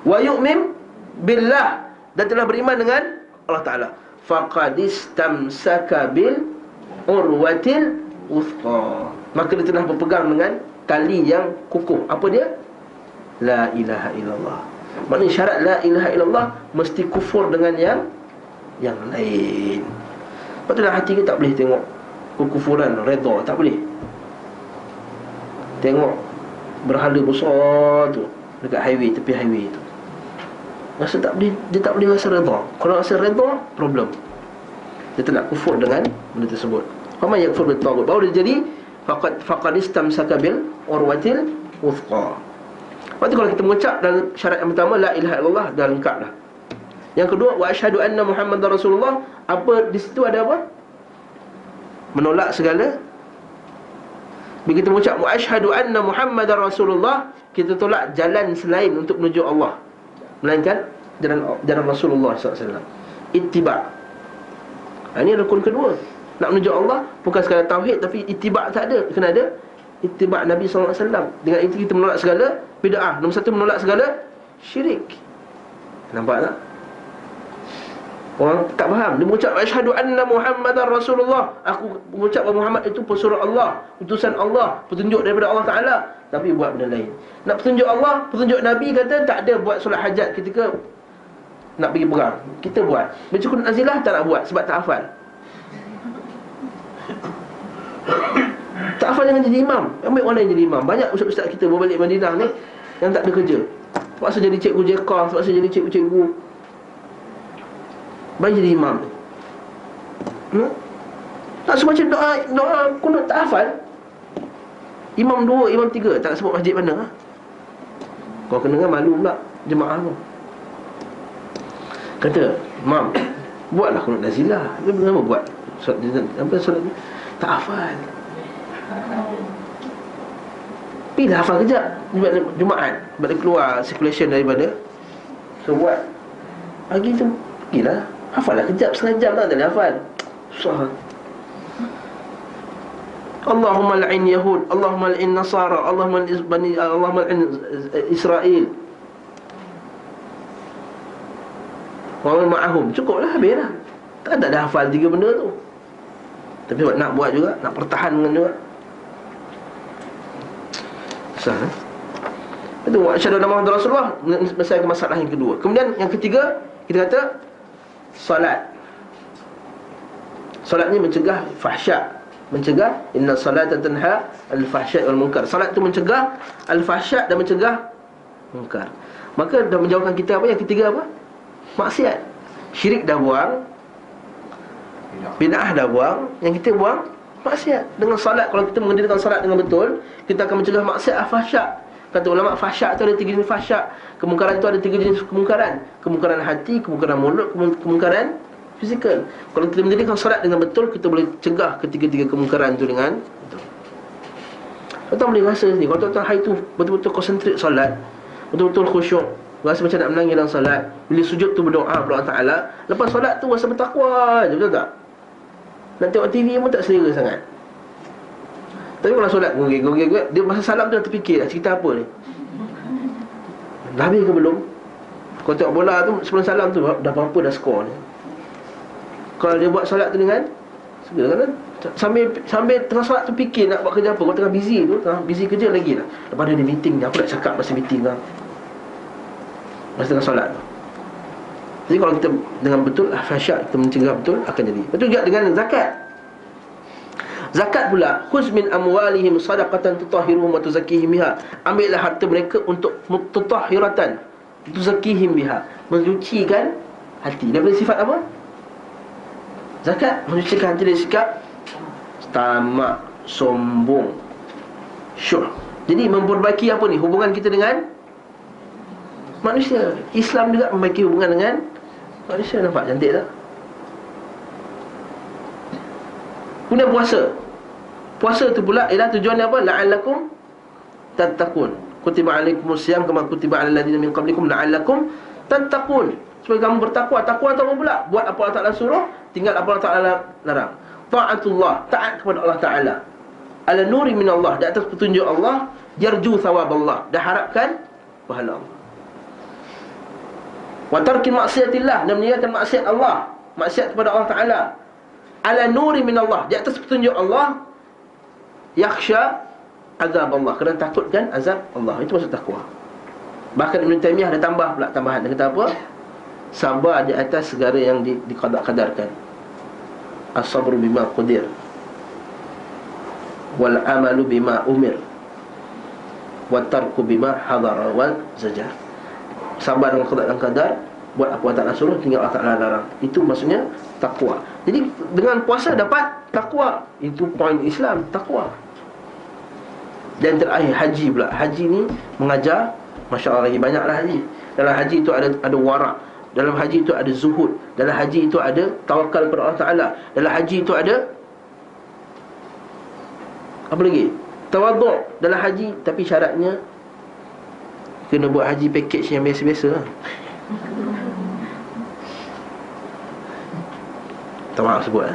Wa yu'min billah, dan telah beriman dengan Allah Ta'ala, faqad istamsaka bil urwatil wuthqa, maka dia telah berpegang dengan tali yang kukuh. Apa dia? La ilaha illallah. Maknanya syarat la ilaha illallah mesti kufur dengan yang lain. Lepas tu dalam hati kita tak boleh tengok kekufuran, redha, tak boleh. Tengok berhala besar tu dekat highway, tepi highway tu, rasa tak boleh, dia tak boleh rasa redha. Kalau rasa redha, problem. Dia tak nak kufur dengan benda tersebut. Faman yakfur bil taghut, baru dia jadi faqad istamsaka bil urwatil wuthqa. Lepas tu kalau kita mengucap dalam syarat yang pertama la ilaha illallah, dah lengkap dah. Yang kedua, wa asyhadu anna Muhammadar Rasulullah. Apa di situ ada apa? Menolak segala. Bila kita mengucap wa asyhadu anna Muhammadar Rasulullah, kita tolak jalan selain untuk menuju Allah, melainkan jalan Rasulullah SAW. Ittiba'. Ini rukun kedua. Nak menuju Allah bukan sekadar tauhid, tapi ittiba' tak ada. Kena ada ittiba' Nabi SAW. Dengan itu kita menolak segala bid'ah. Nombor satu, menolak segala syirik. Nampak tak? Orang tak faham. Dia mengucap asyhadu anna Muhammadar Rasulullah, aku mengucap bahawa Muhammad itu pesuruh Allah, utusan Allah, petunjuk daripada Allah Ta'ala, tapi buat benda lain. Nak petunjuk Allah, petunjuk Nabi kata tak ada buat solat hajat ketika nak pergi perang. Kita buat. Baca Qur'an nazilah tak nak buat sebab tak hafal. Tak hafal, jangan jadi imam. Ambil orang lain jadi imam. Banyak ustaz-ustaz kita berbalik Madinah ni yang tak ada kerja, terpaksa jadi cikgu JK, terpaksa jadi cikgu-cikgu, baik jadi imam. Tak semua macam doa kunut tak hafal. Imam 2, imam 3, tak nak sebut masjid mana. Kau kena kan malu pula jemaah tu. Kata, "Mam, buatlah kunut nazilah." Dia kenapa buat? Solat tak hafal. Pergilah hafal kejap Jumaat, sebab dia keluar circulation daripada. So buat pagi tu, pergilah hafal lah kejap, setengah jam tak boleh hafal. Susah. Allahumma la'in Yahud, Allahumma la'in Nasara, Allahumma la'in Israel, wa man ma'ahum. Cukup lah, habis lah. Tak ada hafal 3 benda tu. Tapi nak buat juga, nak pertahankan juga. Susah kan? Itu asyhadu anna Muhammadar Rasulullah, menyelesaikan masalah yang kedua. Kemudian yang ketiga, kita kata salat. Salat ni mencegah fahsya, mencegah, inna salata tanha al-fahsya wal munkar. Salat tu mencegah al-fahsya dan mencegah munkar. maka dah menjauhkan kita apa? Yang ketiga apa? Maksiat. Syirik dah buang, bid'ah dah buang, yang kita buang maksiat. Dengan salat, kalau kita mengerjakan salat dengan betul, kita akan mencegah maksiat fahsyak. Kata ulama, fahsyak tu ada 3 jenis fahsyak. Kemungkaran tu ada 3 jenis kemungkaran. Kemungkaran hati, kemungkaran mulut, kemungkaran fizikal. Kalau kita mendirikan salat dengan betul, kita boleh cegah ketiga-tiga kemungkaran tu dengan betul. Tuan-tuan boleh rasa ni, kalau tuan-tuan hari tu betul-betul konsentrate solat, betul-betul khusyuk, rasa macam nak menangis dalam solat, bila sujud tu berdoa kepada Allah Ta'ala, lepas solat tu rasa bertakwa je, betul tak? Nak tengok TV pun tak selera sangat. Tapi kalau solat gogek, dia masa salam tu dah terfikir nak cerita apa ni, dah habis ke belum. Kalau tengok bola tu sebelum salam tu dah berapa dah skor ni. Kalau dia buat solat tu dengan segera kan, sambil tengah solat tu fikir nak buat kerja apa. Kalau tengah busy tu, tengah busy kerja lagi lah, lepas dia ada meeting, apa nak cakap masa meeting kan, masa tengah solat tu. Jadi kalau kita dengan betul fahsyak, kita mencegah betul, akan jadi. Betul juga dengan zakat. Zakat pula, khuz min amwalihim sadaqatan tutahhiruhum wa tuzakkihim biha. Ambillah harta mereka untuk tutahhiratan, tuzakkihim biha, mensucikan hati. Daripada sifat apa? Zakat mensucikan hati dari sikap tamak, sombong, syuh. Jadi memperbaiki apa ni? Hubungan kita dengan manusia. Islam juga memperbaiki hubungan dengan manusia. Nampak cantik tak? Kemudian puasa. Puasa tu pula ialah tujuannya apa? La'allakum tattaqun. Kutiba alaikumusiyam kama kutiba alal ladzina min qablikum la'allakum tattaqun. Supaya kamu bertakwa. Takwa tu apa pula? Buat apa Allah Ta'ala suruh, tinggal apa Allah Ta'ala larang. Ta'atullah, taat kepada Allah Ta'ala, ala nuri min Allah, di atas petunjuk Allah, yarju thawab Allah, dah harapkan pahala Allah. Wa tarkin maksiatillah, dan meninggalkan maksiat Allah, maksiat kepada Allah Ta'ala, ala nuri min Allah, di atas petunjuk Allah, yakhsha azab Allah, kerana takutkan azab Allah. Itu maksud takwa. Bahkan Ibn Taymiyah ada tambah pula tambahan. Dia kata apa? Sabar di atas segala yang dikadarkan. As-sabru bima qudir, wal amalu bima umir, wat tarku bima hadara wal zajar. Sabar dengan qada dan qadar, buat apa Allah Ta'ala suruh, tinggal Allah Ta'ala larang. Itu maksudnya takwa. Jadi dengan puasa dapat takwa. Itu poin Islam, takwa. Dan terakhir haji pula. Haji ni mengajar, Masya Allah, lagi banyaklah haji. Dalam haji itu ada warak. Dalam haji itu ada zuhud. Dalam haji itu ada tawakal kepada Allah Ta'ala. Dalam haji itu ada apa lagi? Tawaduk dalam haji. Tapi syaratnya kena buat haji package yang biasa-biasa. Tak maaf sebut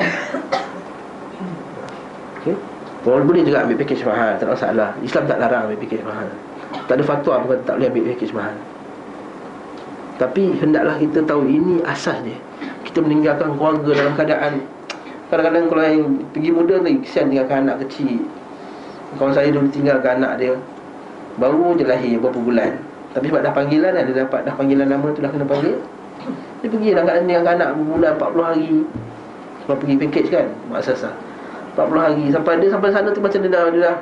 okay? Orang boleh juga ambil package mahal, tak ada masalah. Islam tak larang ambil package mahal. Tak ada fatwa pun tak boleh ambil package mahal. Tapi hendaklah kita tahu ini asas dia. Kita meninggalkan keluarga dalam keadaan, kadang-kadang kalau yang pergi muda ni, kesian tinggalkan anak kecil. Kawan saya dulu tinggalkan anak dia, baru je lahir beberapa bulan. Tapi sebab dah panggilan, dia dapat dah panggilan nama tu, dah kena panggil. Dia pergi tinggalkan anak berbulan 40 hari. Sebab pergi package kan, maksasa 40 hari. Sampai sana tu macam dia dah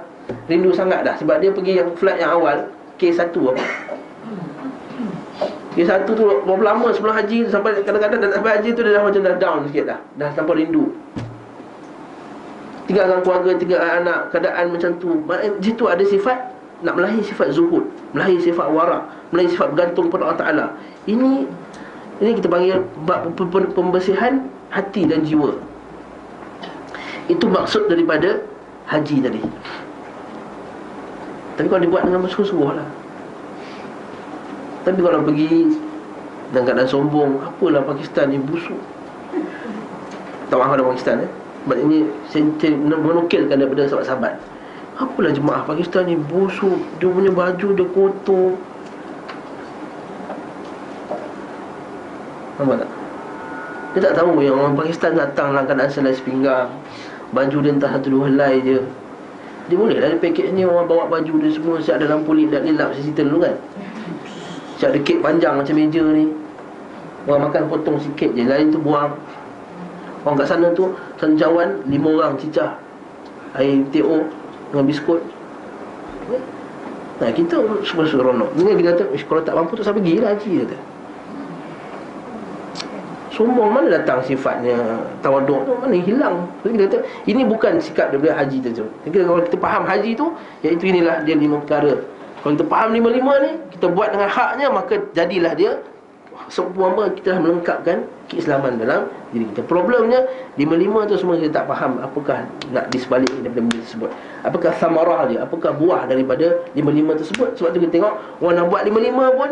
rindu sangat dah. Sebab dia pergi yang flight yang awal, K1 apa, K1 tu berapa lama sebelum haji, sampai kadang-kadang dah sampai haji tu dia dah macam dah down sikit dah sampai rindu. Tinggalkan keluarga, tinggalkan anak, keadaan macam tu. Situ ada sifat nak melahir sifat zuhud, melahir sifat warak, melahir sifat bergantung pada Allah Ta'ala. Ini kita panggil pembersihan hati dan jiwa. Itu maksud daripada haji tadi. Tapi kalau dibuat dengan bersungguh-sungguh lah. Tapi kalau pergi dalam keadaan sombong, apalah Pakistan ni busuk. Tak maaf pada Pakistan Sebab ini saya menukilkan daripada sahabat-sahabat. Apalah jemaah Pakistan ni busuk, dia punya baju dia kotor. Nampak tak? Dia tak tahu yang orang Pakistan datang dalam keadaan selai sepinggang, baju dia entah 1-2 helai je. Dia boleh lah, ada package ni orang bawa baju dia semua, siap ada lampu lilap-lilap cerita dulu kan. Siap ada kek panjang macam meja ni, orang makan potong sikit je, lain tu buang. Orang kat sana tu senjawan 5 orang cicah air TO dengan biskut. Nah, kita semua seronok. Ini kita kata, kalau tak mampu tu saya pergi lah haji, kata. Sombong mana datang sifatnya tawaduk tu, mana hilang. Jadi kita kata, ini bukan sikap daripada haji tu. Jadi kalau kita faham haji tu, iaitu inilah dia 5 perkara. Kalau kita faham 5-5 ni, kita buat dengan haknya, maka jadilah dia seumpama kita dah melengkapkan keislaman dalam diri kita. Problemnya 5-5 tu semua kita tak faham apakah nak di sebalik daripada benda tersebut. Apakah samarah dia, apakah buah daripada 5-5 tersebut. Sebab tu kita tengok orang nak buat 5-5 pun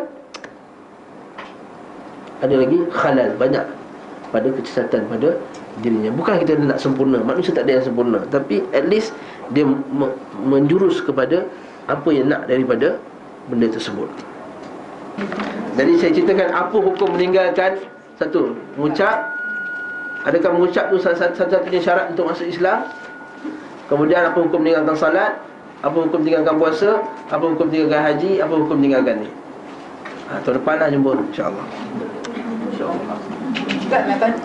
ada lagi khalal, banyak pada kecacatan pada dirinya. Bukan kita nak sempurna, manusia tak ada yang sempurna, tapi at least dia menjurus kepada apa yang nak daripada benda tersebut. Jadi saya ceritakan apa hukum meninggalkan. Satu, mengucap. Adakah mengucap tu satu-satunya syarat untuk masuk Islam? Kemudian apa hukum meninggalkan salat? Apa hukum meninggalkan puasa? Apa hukum meninggalkan haji? Apa hukum meninggalkan ni? Tahun depan lah jumpa, InsyaAllah. Ustaz nak tanya,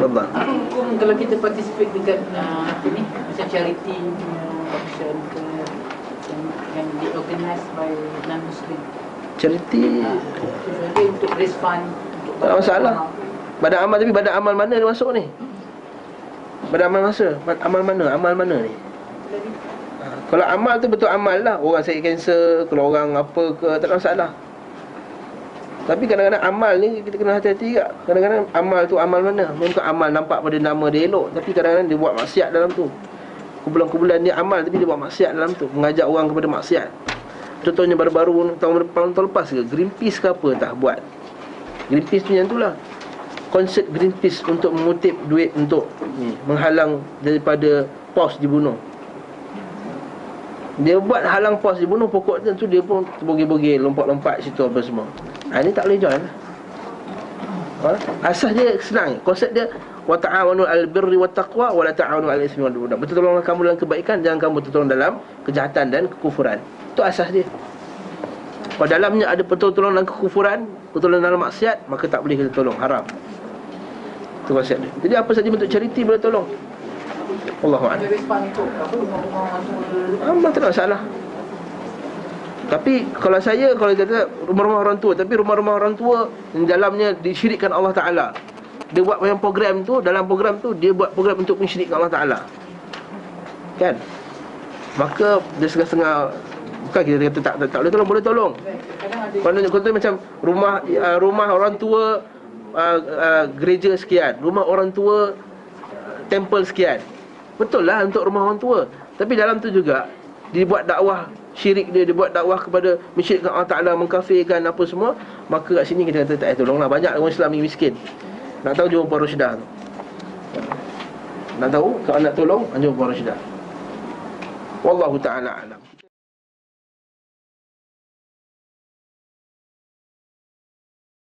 Sabar. apa hukum kalau kita participate dekat apa ni, macam charity auction ke yang di-organize by non-Muslim? Charity Jadi untuk raise fund untuk tak ada masalah. Badan amal, tapi badan amal mana dia masuk ni? Badan amal amal mana ni? Kalau amal tu betul amal lah. Orang sakit kanser, kalau orang apa ke, tak ada masalah. Tapi kadang-kadang amal ni kita kena hati-hati juga. Kadang-kadang amal tu amal mana? Memang amal nampak pada nama dia elok, tapi kadang-kadang dia buat maksiat dalam tu. Kumpulan-kumpulan dia amal, tapi dia buat maksiat dalam tu, mengajak orang kepada maksiat. Contohnya baru-baru tahun lepas ke, Greenpeace ke apa tak buat. Greenpeace tu yang tu lah, konsep Greenpeace untuk mengutip duit untuk menghalang daripada POS dibunuh. Dia buat halang POS dibunuh, pokok tu dia pun terbogel-bogel, lompat-lompat situ apa semua. Ini tak boleh join lah. Asas dia senang. Konsep dia wa ta'awanu 'alal birri wat taqwa wa la ta'awanu 'alal ismi wal 'udwan. Bertolonglah kamu dalam kebaikan, jangan kamu bertolong dalam kejahatan dan kekufuran. Itu asas dia. Kalau dalamnya ada pertolongan dalam kekufuran, pertolongan dalam maksiat, maka tak boleh kita tolong, haram. Itu konsep dia. Jadi apa saja bentuk charity boleh tolong. Allahu a'lam. raise fund untuk apa, rumah-rumah Amal tak ada masalah. Tapi kalau kata rumah-rumah orang tua, tapi rumah-rumah orang tua yang dalamnya disyirikkan Allah Ta'ala, dia buat yang program tu, dalam program tu dia buat program untuk mensyirikkan Allah Ta'ala, kan? Maka dia setengah-setengah. Bukan kita kata tak boleh tolong, boleh tolong. Contohnya macam rumah orang tua, gereja sekian, rumah orang tua, temple sekian. Betul lah untuk rumah orang tua, tapi dalam tu juga dibuat dakwah syirik dia buat dakwah kepada mensyirikkan Allah Ta'ala, mengkafirkan apa semua. Maka kat sini kita kata tak payah tolonglah. Banyak orang Islam ni miskin. Nak tahu jumpa Puan Rashidah tu. Nak tahu kalau nak tolong, jumpa Puan Rashidah. Wallahu ta'ala alam.